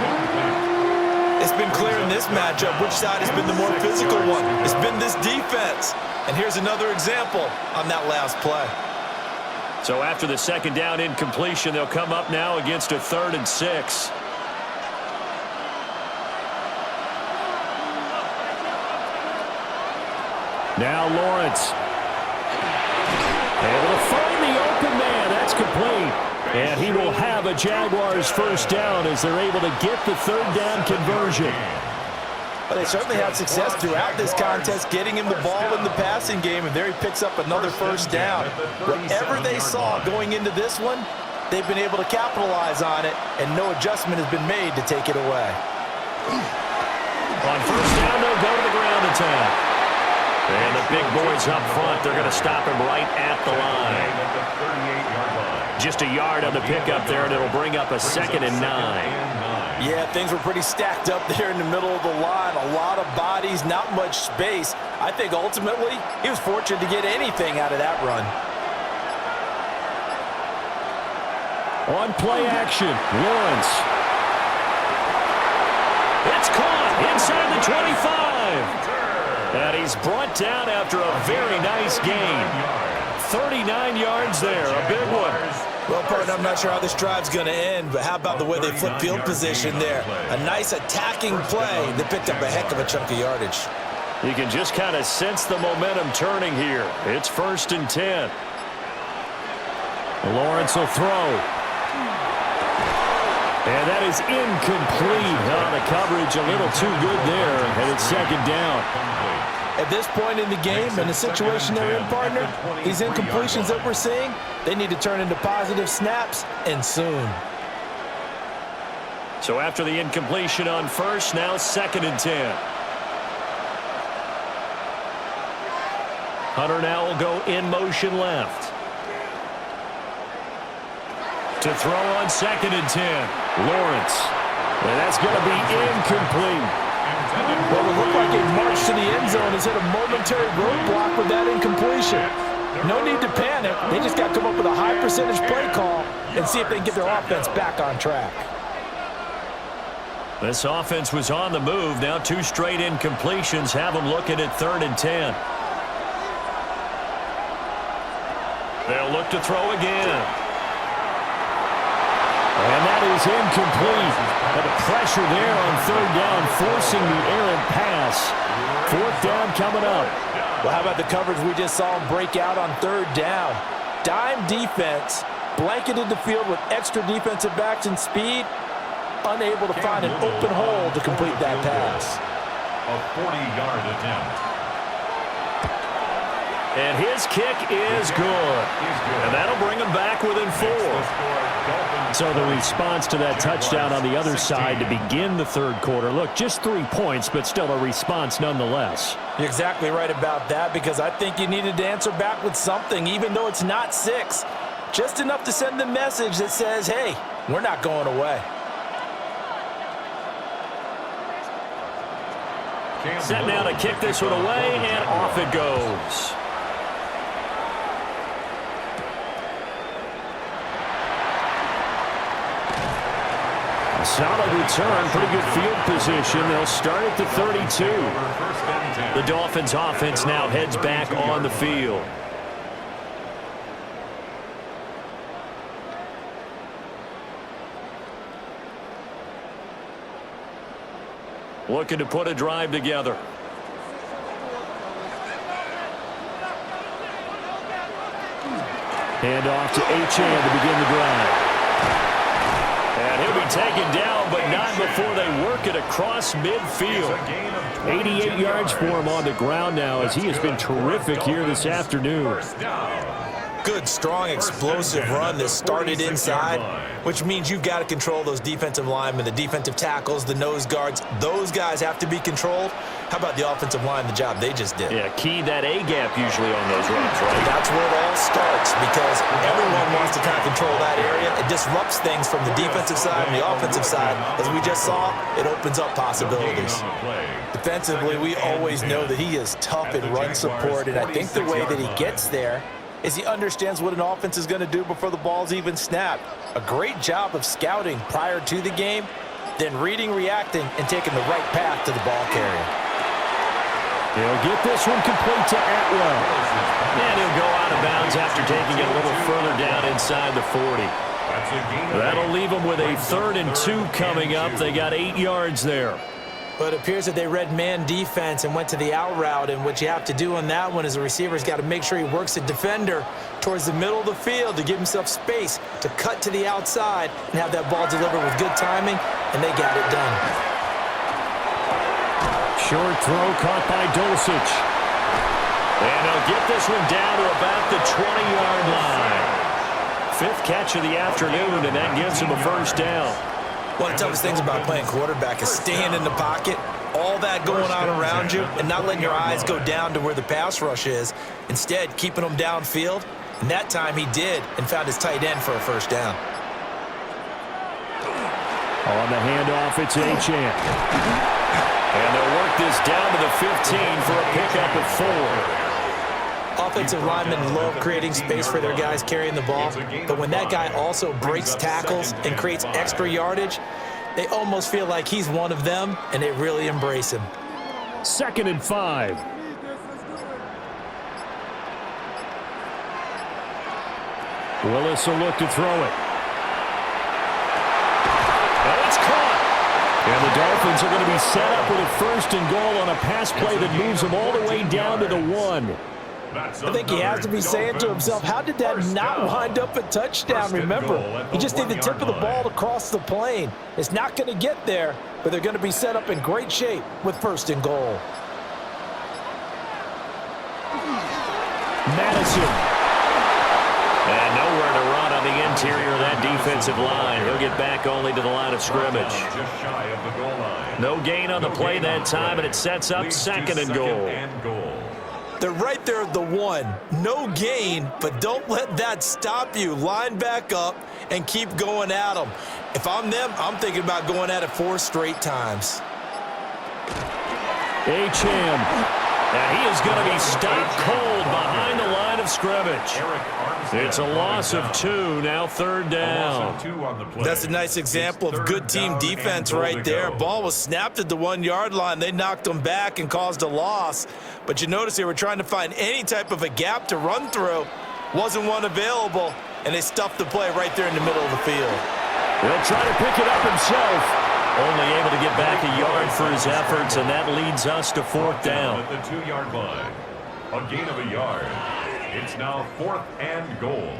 It's been clear in this matchup which side has been the more physical one. It's been this defense. And here's another example on that last play. So after the 2nd down incompletion, they'll come up now against a 3rd and 6. Now Lawrence. Able to find the open man. That's complete. And he will have a Jaguars first down as they're able to get the 3rd down conversion. But they certainly had success throughout this contest, getting him the ball in the passing game, and there he picks up another first down. Whatever they saw going into this one, they've been able to capitalize on it, and no adjustment has been made to take it away. On first down, they'll go to the ground attack. And the big boys up front, they're going to stop him right at the line. Just a yard on the pickup there, and it'll bring up a 2nd and 9. Yeah, things were pretty stacked up there in the middle of the line. A lot of bodies, not much space. I think ultimately he was fortunate to get anything out of that run. On play action, Lawrence. It's caught inside the 25. And he's brought down after a very nice gain. 39 yards there, a big one. Well, partner, I'm not sure how this drive's going to end, but how about the way they flip field position there? A nice attacking play that picked up a heck of a chunk of yardage. You can just kind of sense the momentum turning here. It's 1st and 10. Lawrence will throw. And that is incomplete. The coverage a little too good there, and it's second down. At this point in the game, in the situation they're in, partner, these incompletions that we're seeing, they need to turn into positive snaps, and soon. So after the incompletion on first, now 2nd and 10. Hunter now will go in motion left. To throw on 2nd and 10. Lawrence. And that's going to be incomplete. Well, it looked like a march to the end zone has hit a momentary roadblock with that incompletion. No need to panic. They just got to come up with a high percentage play call and see if they can get their offense back on track. This offense was on the move. Now 2 straight incompletions have them looking at 3rd and 10. They'll look to throw again. And that is incomplete. And the pressure there on 3rd down, forcing the errant pass. 4th down coming up. Well, how about the coverage we just saw them break out on 3rd down? Dime defense, blanketed the field with extra defensive backs and speed, unable to find an open hole to complete that pass. A 40-yard attempt. And his kick is good. And that'll bring him back within 4. So the response to that touchdown on the other side to begin the 3rd quarter. Look, just 3 points, but still a response nonetheless. You're exactly right about that, because I think you needed to answer back with something, even though it's not 6. Just enough to send the message that says, hey, we're not going away. Set now to kick this one away, and off it goes. Solid return, pretty good field position. They'll start at the 32. The Dolphins offense now heads back on the field. Looking to put a drive together. Hand off to Etienne to begin the drive. And he'll be taken down, but not before they work it across midfield. 88 yards for him on the ground now, as he has been terrific here this afternoon. Good, strong, explosive run that started inside, which means you've got to control those defensive linemen, the defensive tackles, the nose guards. Those guys have to be controlled. How about the offensive line, the job they just did? Yeah, key that A-gap usually on those runs, right? That's where it all starts, because everyone wants to kind of control that area. It disrupts things from the defensive side and the offensive side. As we just saw, it opens up possibilities. Defensively, we always know that he is tough in run support, and I think the way that he gets there is he understands what an offense is going to do before the ball's even snapped. A great job of scouting prior to the game, then reading, reacting, and taking the right path to the ball carrier. He'll get this one complete to Atwell. And he'll go out of bounds after taking it a little further down inside the 40. That'll leave them with a 3rd and 2 coming up. They got 8 yards there. But it appears that they read man defense and went to the out route, and what you have to do on that one is the receiver's got to make sure he works the defender towards the middle of the field to give himself space to cut to the outside and have that ball delivered with good timing, and they got it done. Short throw caught by Dulcich. And they'll get this one down to about the 20-yard line. 5th catch of the afternoon, and that gives him a 1st down. One of the toughest things about playing quarterback is staying in the pocket, all that going on around you, and not letting your eyes go down to where the pass rush is. Instead, keeping them downfield, and that time he did, and found his tight end for a 1st down. On the handoff, it's Etienne. And they'll work this down to the 15 for a pickup of 4. Offensive linemen love creating space for their guys carrying the ball, but when that guy also breaks tackles and creates extra yardage, they almost feel like he's one of them, and they really embrace him. 2nd and 5. Willis will look to throw it. And it's caught. And the Dolphins are going to be set up with a 1st and goal on a pass play that moves them all the way down to the 1. I think he has to be saying to himself, how did that not wind up a touchdown? Remember, you just need the tip of the ball to cross the plane. It's not going to get there, but they're going to be set up in great shape with 1st and goal. Madison. And nowhere to run on the interior of that defensive line. He'll get back only to the line of scrimmage. Just shy of the goal line. No gain on the play that time, and it sets up 2nd and goal. They're right there at the 1. No gain, but don't let that stop you. Line back up and keep going at them. If I'm them, I'm thinking about going at it 4 straight times. Etienne. And he is going to be stopped cold behind the line of scrimmage. It's a loss of 2, now 3rd down. That's a nice example of good team defense right there. Ball was snapped at the 1-yard line. They knocked them back and caused a loss. But you notice they were trying to find any type of a gap to run through. Wasn't one available, and they stuffed the play right there in the middle of the field. He'll try to pick it up himself. Only able to get back a yard for his efforts, and that leads us to 4th down. At the 2-yard line. A gain of a yard. It's now 4th and goal.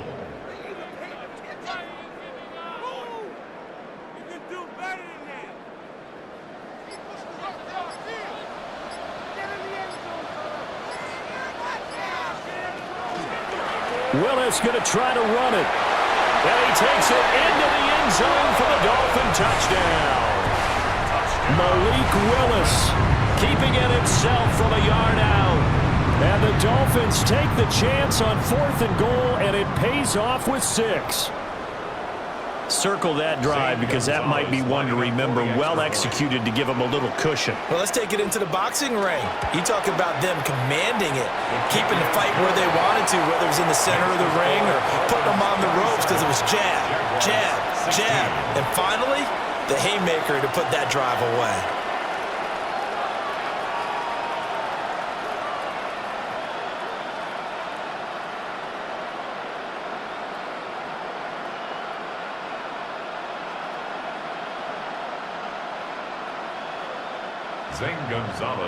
Willis going to try to run it. And he takes it into the end zone for the Dolphin touchdown. Malik Willis keeping it himself from a yard out. And the Dolphins take the chance on 4th and goal, and it pays off with 6. Circle that drive because that might be one to remember. Well executed to give them a little cushion. Well, let's take it into the boxing ring. You talk about them commanding it, keeping the fight where they wanted to, whether it was in the center of the ring or putting them on the ropes because it was jab, jab, jab. And finally, the haymaker to put that drive away.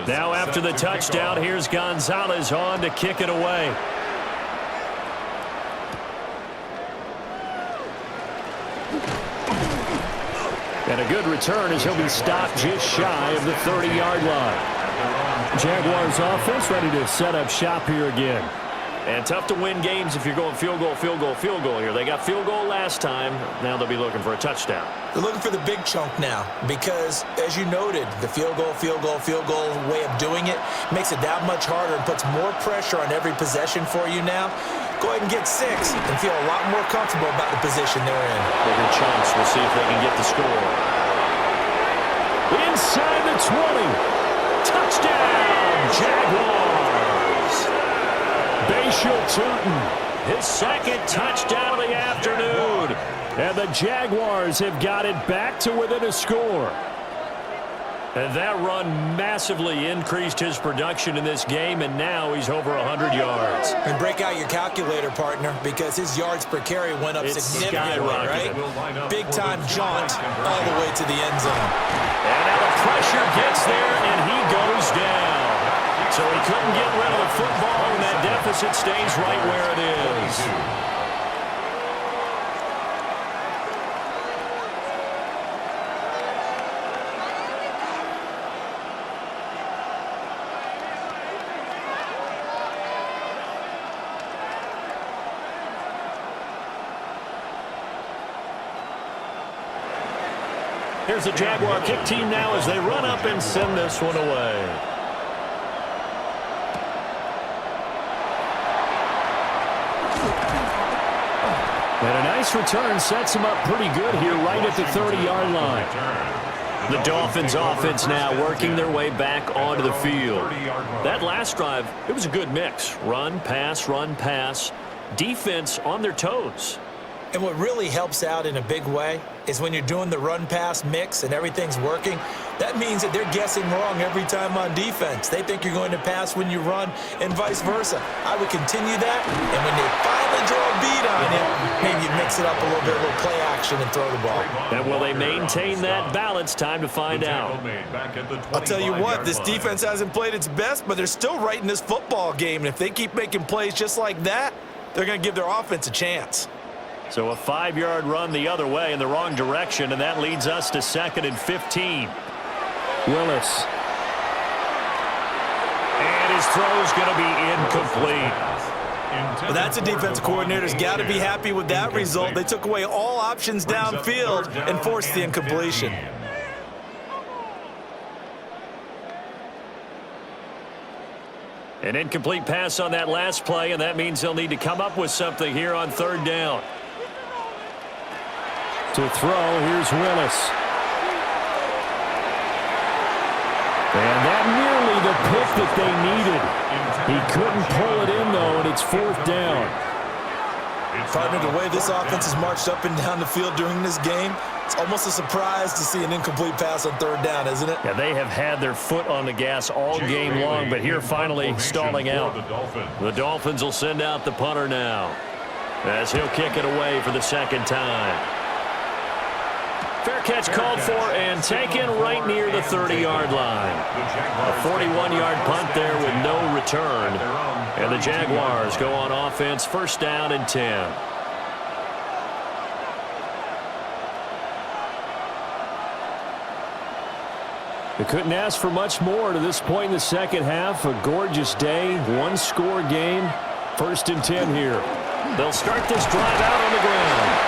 Now after the touchdown, here's Gonzalez on to kick it away. And a good return as he'll be stopped just shy of the 30-yard line. Jaguars offense ready to set up shop here again. And tough to win games if you're going field goal, field goal, field goal here. They got field goal last time. Now they'll be looking for a touchdown. They're looking for the big chunk now because, as you noted, the field goal way of doing it makes it that much harder and puts more pressure on every possession for you now. Go ahead and get 6 and feel a lot more comfortable about the position they're in. Bigger chunks. We'll see if they can get the score. Inside the 20. Touchdown, Jaguars. Bashal Tutu, his 2nd touchdown of the afternoon. And the Jaguars have got it back to within a score. And that run massively increased his production in this game, and now he's over 100 yards. And break out your calculator, partner, because his yards per carry went up significantly, right? Big-time jaunt all the way to the end zone. And now the pressure gets there, and he goes down. So he couldn't get rid of the football, and that deficit stays right where it is. Here's the Jaguar kick team now as they run up and send this one away. And a nice return sets him up pretty good here right at the 30-yard line. The Dolphins offense now working their way back onto the field. That last drive, it was a good mix. Run, pass, defense on their toes. And what really helps out in a big way is when you're doing the run-pass mix and everything's working, That means that they're guessing wrong every time on defense. They think you're going to pass when you run and vice versa. I would continue that, and when they finally draw a beat on you, maybe you mix it up a little bit, a little play action, and throw the ball. And will they maintain that balance? Time to find out. I'll tell you what, this defense hasn't played its best, but they're still right in this football game. And if they keep making plays just like that, they're going to give their offense a chance. So a 5-yard run the other way in the wrong direction, and that leads us to 2nd and 15. Willis. And his throw's going to be incomplete. Well, that's a defensive coordinator's got to be happy with that result. They took away all options downfield and forced the incompletion. An incomplete pass on that last play, and that means they'll need to come up with something here on 3rd down. To throw, here's Willis. And that nearly the pick that they needed. He couldn't pull it in, though, and it's 4th down. Partner, the way this offense has marched up and down the field during this game, it's almost a surprise to see an incomplete pass on 3rd down, isn't it? Yeah, they have had their foot on the gas all game long, but here finally stalling out. The Dolphins will send out the punter now, as he'll kick it away for the 2nd time. Fair catch called for and taken right near the 30-yard line. A 41-yard punt there with no return. And the Jaguars go on offense, 1st down and 10. They couldn't ask for much more to this point in the 2nd half. A gorgeous day, 1-score game. 1st and 10 here. They'll start this drive out on the ground.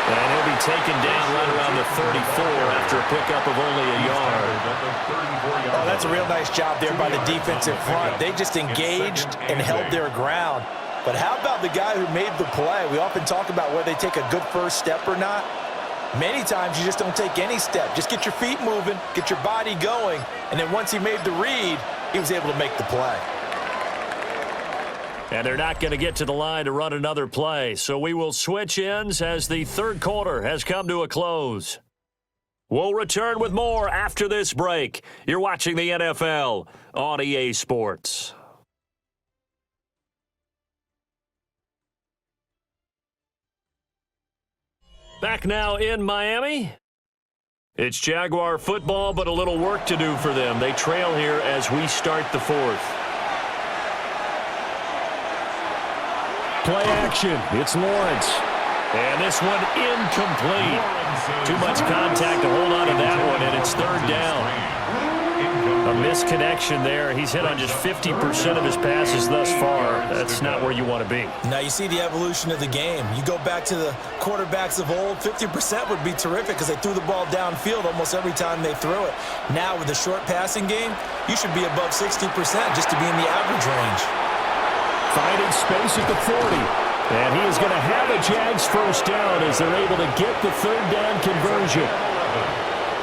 And he'll be taken down right around the 34 after a pickup of only a yard. Oh, that's a real nice job there by the defensive front. They just engaged and held their ground. But how about the guy who made the play? We often talk about whether they take a good first step or not. Many times you just don't take any step. Just get your feet moving, get your body going, and then once he made the read, he was able to make the play. And they're not going to get to the line to run another play. So we will switch ends as the 3rd quarter has come to a close. We'll return with more after this break. You're watching the NFL on EA Sports. Back now in Miami. It's Jaguar football, but a little work to do for them. They trail here as we start the 4th. Play action. It's Lawrence. And this one incomplete. Too much contact to hold on to that one, and it's 3rd down. A misconnection there. He's hit on just 50% of his passes thus far. That's not where you want to be. Now you see the evolution of the game. You go back to the quarterbacks of old, 50% would be terrific because they threw the ball downfield almost every time they threw it. Now with the short passing game, you should be above 60% just to be in the average range. Finding space at the 40. And he is going to have a Jags 1st down as they're able to get the 3rd down conversion.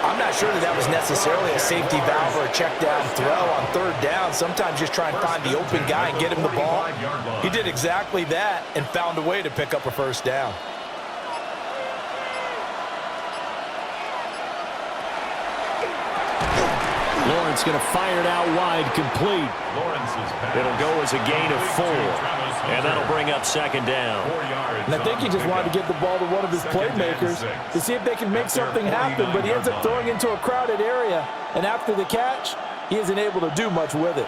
I'm not sure that was necessarily a safety valve or a check down throw on 3rd down. Sometimes just try and find the open guy and get him the ball. He did exactly that and found a way to pick up a 1st down. Lawrence going to fire it out wide, complete. It'll go as a gain of 4. And that'll bring up 2nd down. And I think he just wanted to get the ball to one of his playmakers to see if they can make something happen, but he ends up throwing into a crowded area. And after the catch, he isn't able to do much with it.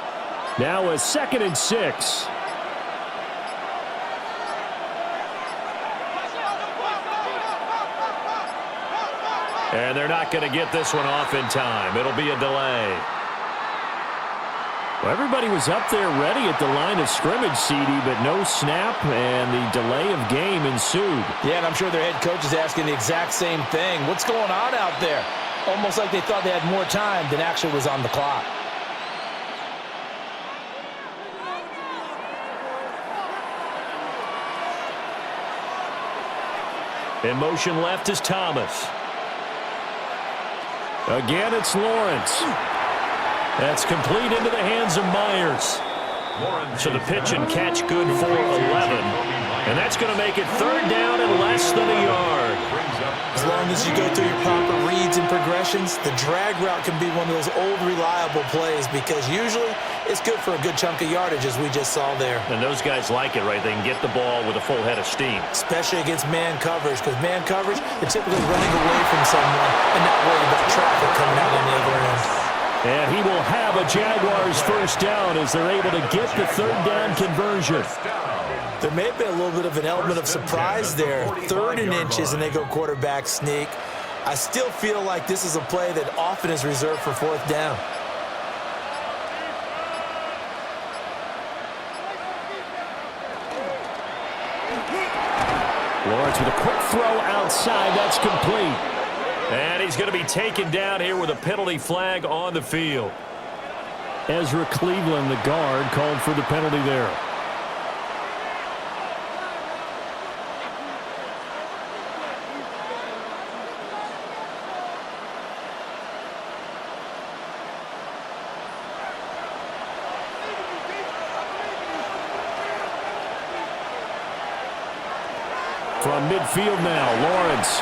Now a 2nd and 6. And they're not going to get this one off in time. It'll be a delay. Well, everybody was up there ready at the line of scrimmage, CD, but no snap, and the delay of game ensued. Yeah, and I'm sure their head coach is asking the exact same thing. What's going on out there? Almost like they thought they had more time than actually was on the clock. In motion left is Thomas. Again, it's Lawrence. That's complete into the hands of Myers. So the pitch and catch good for 11. And that's going to make it 3rd down and less than a yard. As long as you go through your proper reads and progressions, the drag route can be one of those old reliable plays because usually it's good for a good chunk of yardage, as we just saw there. And those guys like it, right? They can get the ball with a full head of steam. Especially against man coverage, because man coverage, they're typically running away from someone and not worried about traffic coming out on the other end. And he will have a Jaguars first down as they're able to get the third down conversion. There may have been a little bit of an element of surprise there. 3rd and inches, and they go quarterback sneak. I still feel like this is a play that often is reserved for 4th down. Lawrence with a quick throw outside. That's complete. And he's going to be taken down here with a penalty flag on the field. Ezra Cleveland, the guard, called for the penalty there. From midfield now, Lawrence.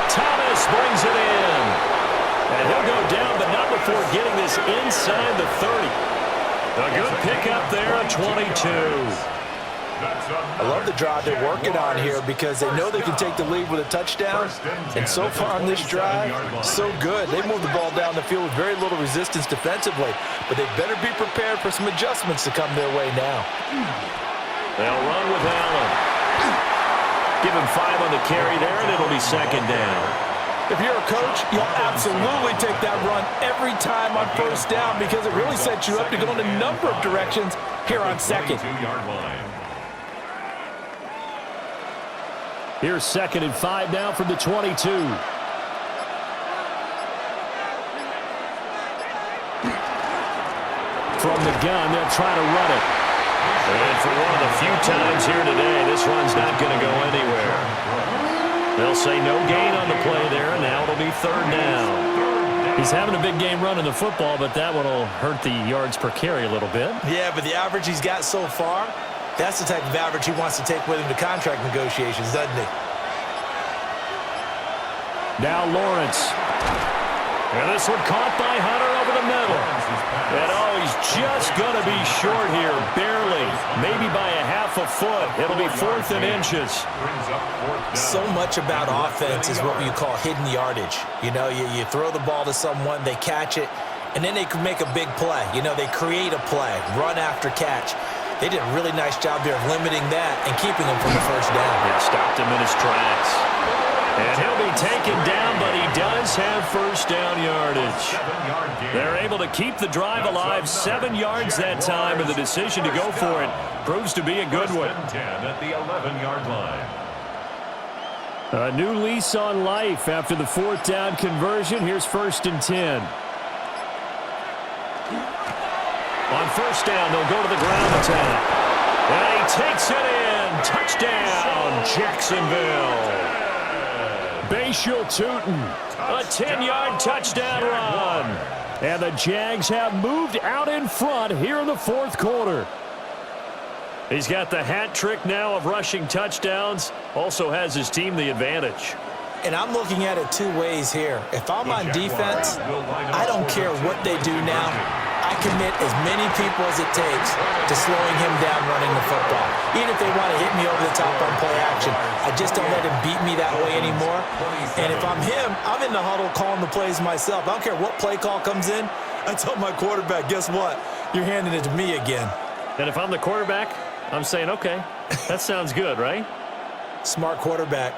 Thomas brings it in. And he'll go down, but not before getting this inside the 30. A good pickup there at 22. I love the drive they're working on here because they know they can take the lead with a touchdown. And so far on this drive, so good. They moved the ball down the field with very little resistance defensively. But they better be prepared for some adjustments to come their way now. They'll run with Allen. Give him 5 on the carry there, and it'll be 2nd down. If you're a coach, you'll absolutely take that run every time on 1st down because it really sets you up to go in a number of directions here on 2nd. Here's 2nd and 5 now from the 22. From the gun, they'll try to run it. And for one of the few times here today, this run's not going to go anywhere. They'll say no gain on the play there, and now it'll be 3rd down. He's having a big game running the football, but that one will hurt the yards per carry a little bit. Yeah, but the average he's got so far, that's the type of average he wants to take with him to contract negotiations, doesn't he? Now Lawrence. And this one caught by Hunter over the middle. And oh, he's just going to be short here, barely. Maybe by a half a foot. It'll be 4th and inches. So much about offense is what you call hidden yardage. You know, you throw the ball to someone, they catch it, and then they can make a big play. You know, they create a play, run after catch. They did a really nice job there of limiting that and keeping him from the 1st down. Yeah, stopped him in his tracks. And he'll be taken down, but he does have 1st down yardage. They're able to keep the drive alive, 7 yards that time, and the decision to go for it proves to be a good one. 10 at the 11-yard line. A new lease on life after the 4th down conversion. Here's 1st and 10. On 1st down, they'll go to the ground attack. And he takes it in. Touchdown, Jacksonville. Bashal Tutu, a 10-yard touchdown run. And the Jags have moved out in front here in the 4th quarter. He's got the hat trick now of rushing touchdowns. Also has his team the advantage. And I'm looking at it 2 ways here. If I'm on defense, I don't care what they do now. I commit as many people as it takes to slowing him down running the football. Even if they want to hit me over the top on play action, I just don't let him beat me that way anymore. And if I'm him, I'm in the huddle calling the plays myself. I don't care what play call comes in. I tell my quarterback, guess what? You're handing it to me again. And if I'm the quarterback, I'm saying, okay, that sounds good, right? Smart quarterback.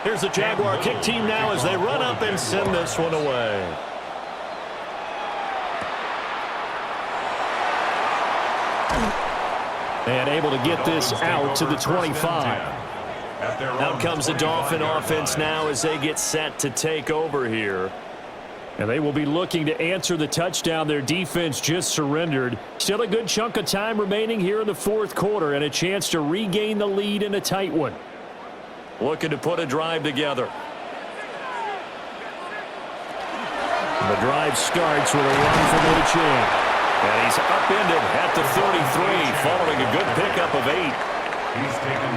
Here's the Jaguar kick team now as they run up and send this one away. And able to get this out to the 25. Out comes the Dolphin offense now as they get set to take over here. And they will be looking to answer the touchdown their defense just surrendered. Still a good chunk of time remaining here in the 4th quarter and a chance to regain the lead in a tight one. Looking to put a drive together. The drive starts with a run from Etienne. And he's upended at the 33, following a good pickup of 8.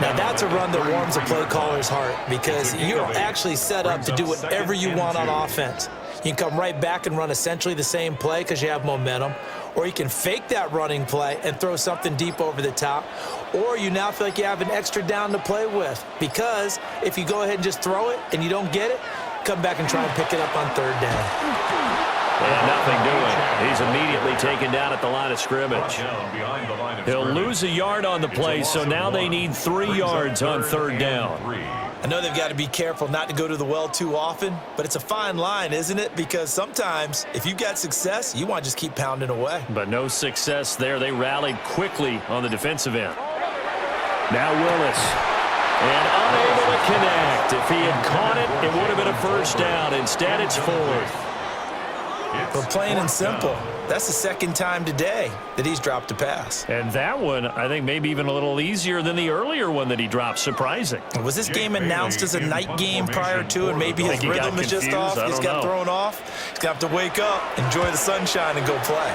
Now, that's a run that warms a play caller's heart because you're actually set up to do whatever you want on offense. You can come right back and run essentially the same play because you have momentum, or you can fake that running play and throw something deep over the top, or you now feel like you have an extra down to play with because if you go ahead and just throw it and you don't get it, come back and try and pick it up on third down. And nothing doing. He's immediately taken down at the line of scrimmage. He'll lose a yard on the play, so now they need 3 yards on third down. I know they've got to be careful not to go to the well too often, but it's a fine line, isn't it? Because sometimes if you've got success, you want to just keep pounding away. But no success there. They rallied quickly on the defensive end. Now Willis. And unable to connect. If he had caught it, it would have been a first down. Instead, it's 4th. But plain and simple, that's the second time today that he's dropped a pass. And that one, I think, maybe even a little easier than the earlier one that he dropped. Surprising. Was this game announced as a night game prior to, and maybe his rhythm is just off? He's got thrown off. He's going to have to wake up, enjoy the sunshine, and go play.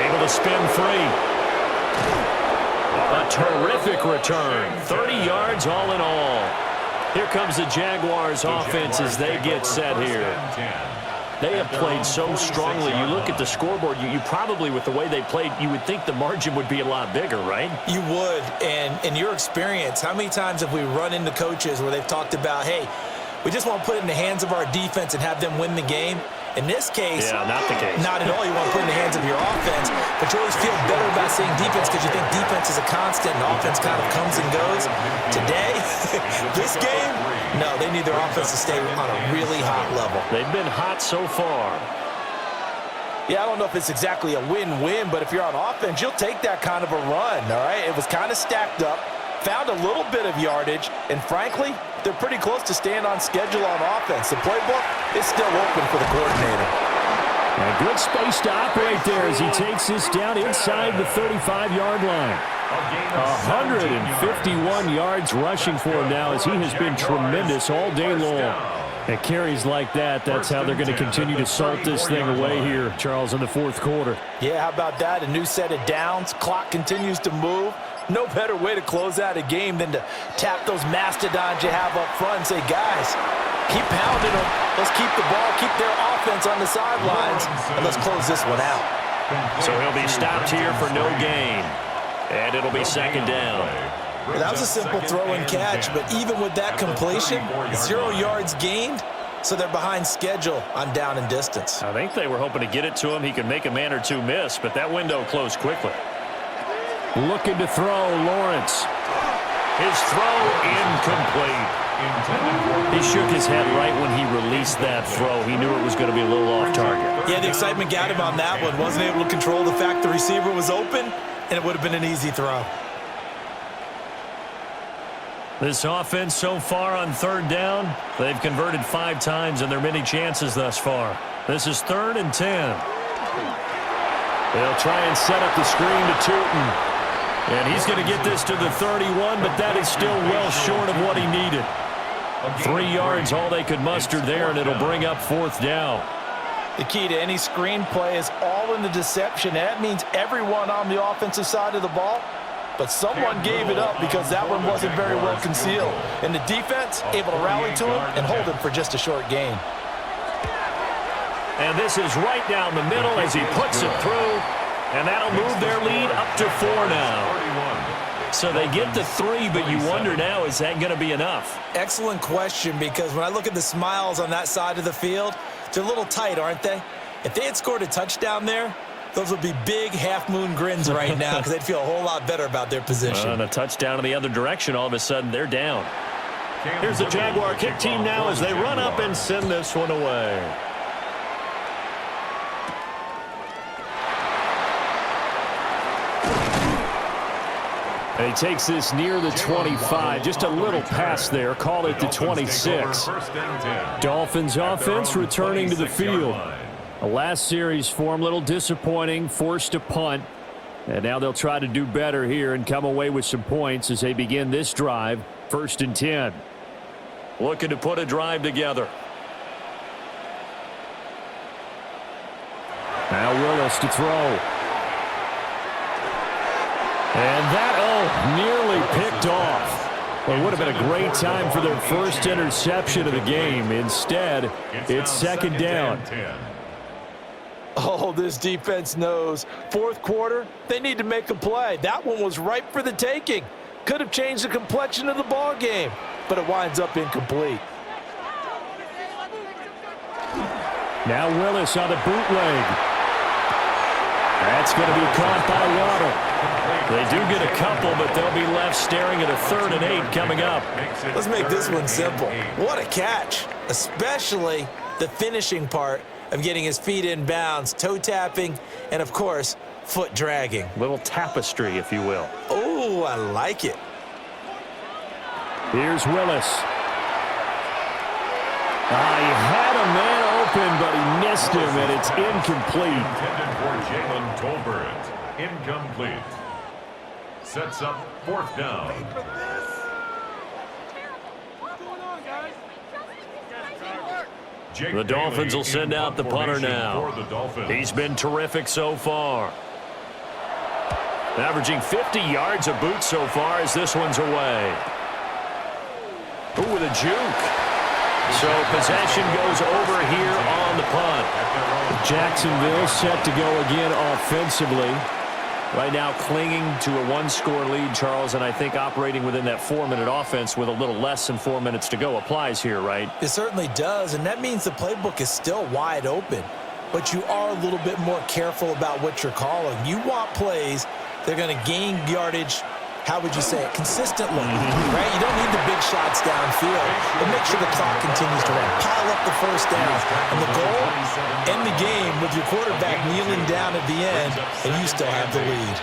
Able to spin free. A terrific return. 30 yards all in all. Here comes the Jaguars offense as they get set here. They have played so strongly. You look at the scoreboard, you probably, with the way they played, you would think the margin would be a lot bigger, right? You would. And in your experience, how many times have we run into coaches where they've talked about, hey, we just want to put it in the hands of our defense and have them win the game? In this case, not the case. Not at all. You want to put it in the hands of your offense, but you always feel better about saying defense because you think defense is a constant and offense kind of comes and goes. Today, this game, no, they need their offense to stay on a really hot level. They've been hot so far. Yeah, I don't know if it's exactly a win-win, but if you're on offense, you'll take that kind of a run, all right? It was kind of stacked up, found a little bit of yardage, and frankly, they're pretty close to staying on schedule on offense. The playbook is still open for the coordinator. A good space to operate there as he takes this down inside the 35-yard line. 151 yards rushing for him now as he has been tremendous all day long. At carries like that, that's how they're going to continue to salt this thing away here, Charles, in the fourth quarter. Yeah, how about that? A new set of downs. Clock continues to move. No better way to close out a game than to tap those mastodons you have up front and say, guys, keep pounding them. Let's keep the ball, keep their offense on the sidelines, and let's close this one out. So he'll be stopped here for no gain, and it'll be second down. That was a simple throw and catch, but even with that completion, 0 yards gained, so they're behind schedule on down and distance. I think they were hoping to get it to him. He could make a man or two miss, but that window closed quickly. Looking to throw, Lawrence. His throw incomplete. He shook his head right when he released that throw. He knew it was going to be a little off target. Yeah, the excitement got him on that one. Wasn't able to control the fact the receiver was open, and it would have been an easy throw. This offense so far on third down, they've converted 5 times in their many chances thus far. This is 3rd and 10. They'll try and set up the screen to Tutu. And he's going to get this to the 31, but that is still well short of what he needed. 3 yards, all they could muster there, and it'll bring up 4th down. The key to any screen play is all in the deception. That means everyone on the offensive side of the ball, but someone gave it up because that one wasn't very well concealed. And the defense able to rally to him and hold him for just a short gain. And this is right down the middle as he puts it through. And that'll move their lead up to 4 now. So they get the 3, but you wonder now, is that going to be enough? Excellent question, because when I look at the smiles on that side of the field, they're a little tight, aren't they? If they had scored a touchdown there, those would be big half-moon grins right now because they'd feel a whole lot better about their position. And a touchdown in the other direction, all of a sudden they're down. Here's the Jaguar kick team now as they run up and send this one away. And he takes this near the 25, just a little pass there, call it the 26. Dolphins offense returning to the field. The last series for him, a little disappointing, forced to punt. And now they'll try to do better here and come away with some points as they begin this drive, 1st and 10. Looking to put a drive together. Now Willis to throw. And that, nearly picked off. Well, it would have been a great time for their first interception of the game. Instead, it's second down. Oh, this defense knows. Fourth quarter, they need to make a play. That one was ripe for the taking. Could have changed the complexion of the ball game, but it winds up incomplete. Now Willis on the bootleg. That's going to be caught by Waddle. They do get a couple, but they'll be left staring at a 3rd and 8 coming up. Let's make this one simple. What a catch, especially the finishing part of getting his feet in bounds, toe tapping, and of course, foot dragging. Little tapestry, if you will. Oh, I like it. Here's Willis. He had a man open, but he missed him, and it's incomplete. Intended for Jalen Tolbert. Incomplete. Sets up 4th down. The Dolphins will send out the punter now. He's been terrific so far. Averaging 50 yards a boot so far as this one's away. Ooh, with a juke. So possession goes over here on the punt. Jacksonville set to go again offensively. Right now clinging to a 1-score lead, Charles, and I think operating within that 4-minute offense with a little less than 4 minutes to go applies here, right? It certainly does, and that means the playbook is still wide open. But you are a little bit more careful about what you're calling. You want plays that are going to gain yardage, how would you say it, consistently, right? You don't need the big shots downfield, but make sure the clock continues to run. Pile up the first down. And the goal, end the game with your quarterback kneeling down at the end, and you still have the lead.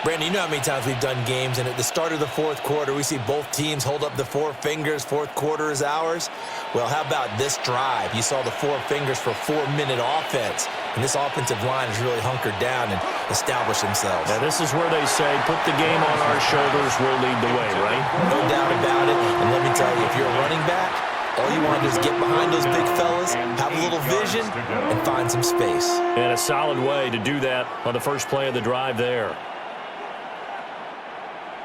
Brandon, you know how many times we've done games, and at the start of the fourth quarter, we see both teams hold up the 4 fingers, fourth quarter is ours. Well, how about this drive? You saw the 4 fingers for 4-minute offense, and this offensive line has really hunkered down and established themselves. Now, this is where they say, put the game on our shoulders, we'll lead the way, right? No doubt about it, and let me tell you, if you're a running back, all you want to do is get behind those big fellas, have a little vision, and find some space. And a solid way to do that on the first play of the drive there.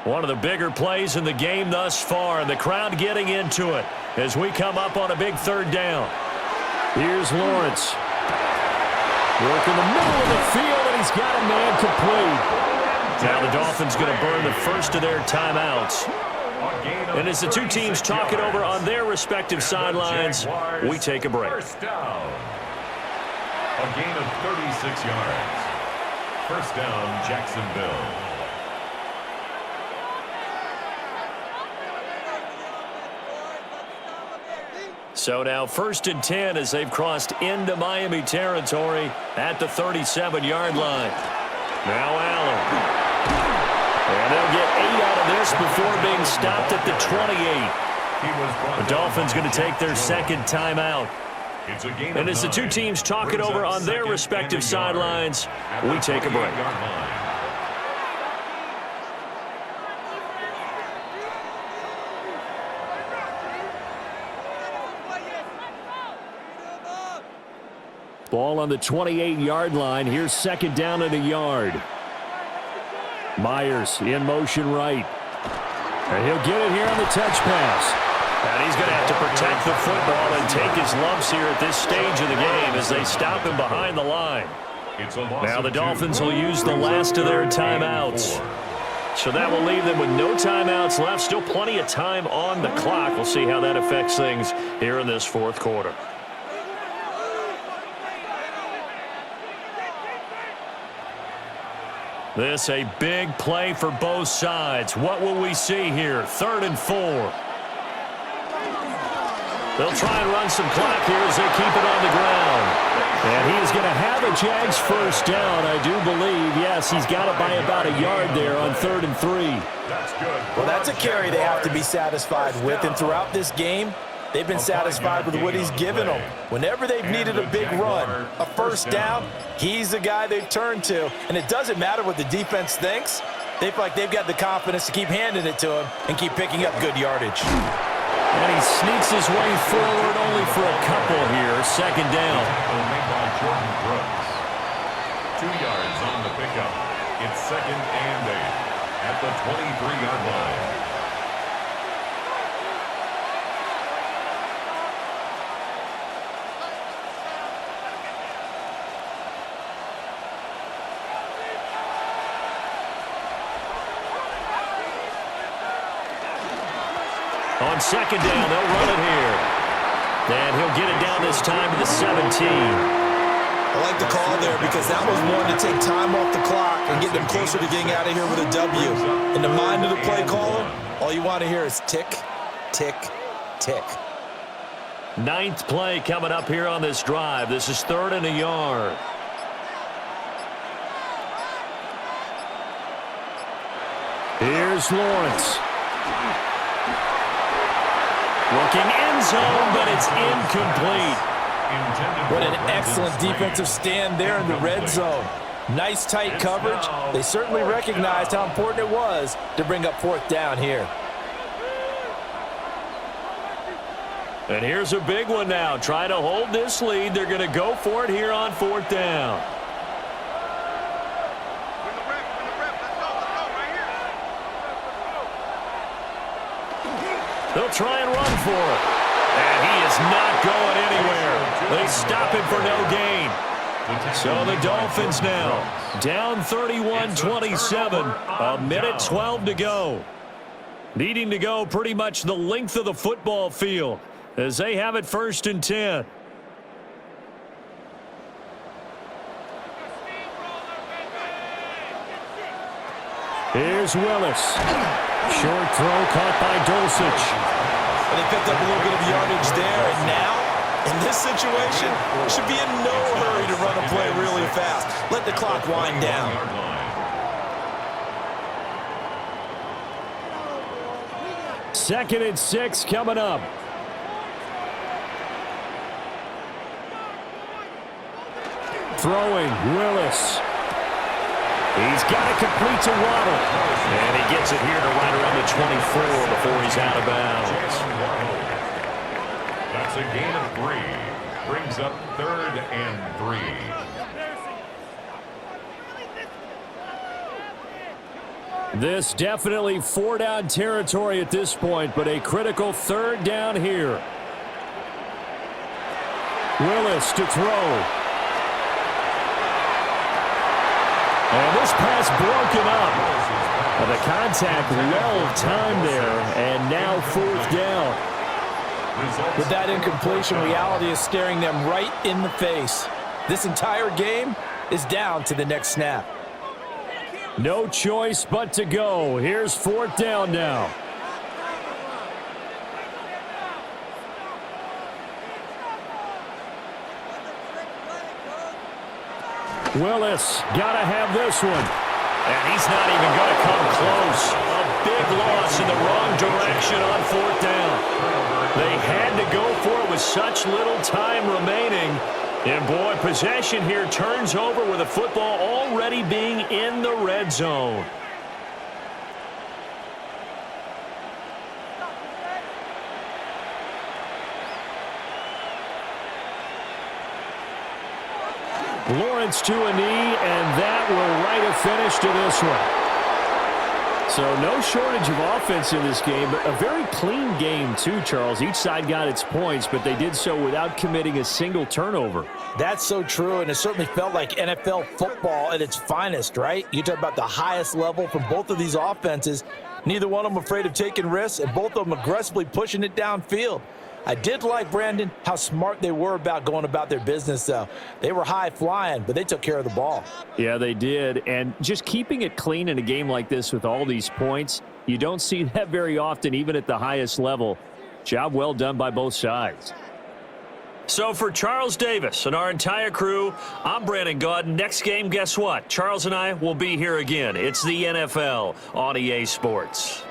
One of the bigger plays in the game thus far, and the crowd getting into it as we come up on a big 3rd down. Here's Lawrence. Work in the middle of the field, and he's got a man complete. Now the Dolphins going to burn the first of their timeouts. And as the two teams talk it over on their respective sidelines, we take a break. First down. A gain of 36 yards. First down, Jacksonville. So now 1st and 10 as they've crossed into Miami territory at the 37-yard line. Now Allen. And they'll get 8 out of this before being stopped at the 28. The Dolphins going to take their 2nd timeout. And as the two teams talk it over on their respective sidelines, we take a break. Ball on the 28-yard line. Here's 2nd down and a yard. Myers in motion right. And he'll get it here on the touch pass. And he's going to have to protect the football and take his lumps here at this stage of the game as they stop him behind the line. Now the Dolphins will use the last of their timeouts. So that will leave them with no timeouts left. Still plenty of time on the clock. We'll see how that affects things here in this 4th quarter. This a big play for both sides. What will we see here? 3rd and 4. They'll try and run some clock here as they keep it on the ground. And he is going to have a Jags first down, I do believe. Yes, he's got it by about a yard there on 3rd and 3. That's good. Well, that's a carry they have to be satisfied with. And throughout this game, they've been satisfied with what he's given them. Whenever they've needed a big run, a first down, he's the guy they've turned to. And it doesn't matter what the defense thinks. They feel like they've got the confidence to keep handing it to him and keep picking up good yardage. And he sneaks his way forward only for a couple here. 2nd down. 2 yards on the pickup. It's 2nd and 8 at the 23-yard line. On 2nd down, they'll run it here. And he'll get it down this time to the 17. I like the call there because that was one to take time off the clock and get them closer to getting out of here with a W. In the mind of the play caller, all you want to hear is tick, tick, tick. 9th play coming up here on this drive. This is 3rd and a yard. Here's Lawrence. Looking end zone, but it's incomplete. What an excellent defensive stand there in the red zone. Nice tight coverage. They certainly recognized how important it was to bring up 4th down here. And here's a big one now. Trying to hold this lead. They're going to go for it here on 4th down. They'll try and run for it. And he is not going anywhere. They stop him for no gain. So the Dolphins now down 31-27. A minute 12 to go. Needing to go pretty much the length of the football field as they have it 1st and 10. Here's Willis. Short throw caught by Dulcich. And they picked up a little bit of yardage there, and now, in this situation, should be in no hurry to run a play really fast. Let the clock wind down. Second and 6 coming up. Throwing, Willis. He's got it complete to Waddle. And he gets it here to right around the 24 before he's out of bounds. That's a gain of 3. Brings up 3rd and 3. This definitely 4-down territory at this point, but a critical 3rd down here. Willis to throw. And this pass broken up. And the contact well timed there, and now 4th down. With that incompletion, reality is staring them right in the face. This entire game is down to the next snap. No choice but to go. Here's 4th down now. Willis got to have this one. And he's not even going to come close. A big loss in the wrong direction on 4th down. They had to go for it with such little time remaining. And boy, possession here turns over with the football already being in the red zone. Lawrence to a knee, and that will write a finish to this one. So no shortage of offense in this game, but a very clean game too, Charles. Each side got its points, but they did so without committing a single turnover. That's so true, and it certainly felt like NFL football at its finest, right? You talk about the highest level from both of these offenses. Neither one of them afraid of taking risks, and both of them aggressively pushing it downfield. I did like, Brandon, how smart they were about going about their business, though. They were high flying, but they took care of the ball. Yeah, they did. And just keeping it clean in a game like this with all these points, you don't see that very often, even at the highest level. Job well done by both sides. So for Charles Davis and our entire crew, I'm Brandon Gaudin. Next game, guess what? Charles and I will be here again. It's the NFL on EA Sports.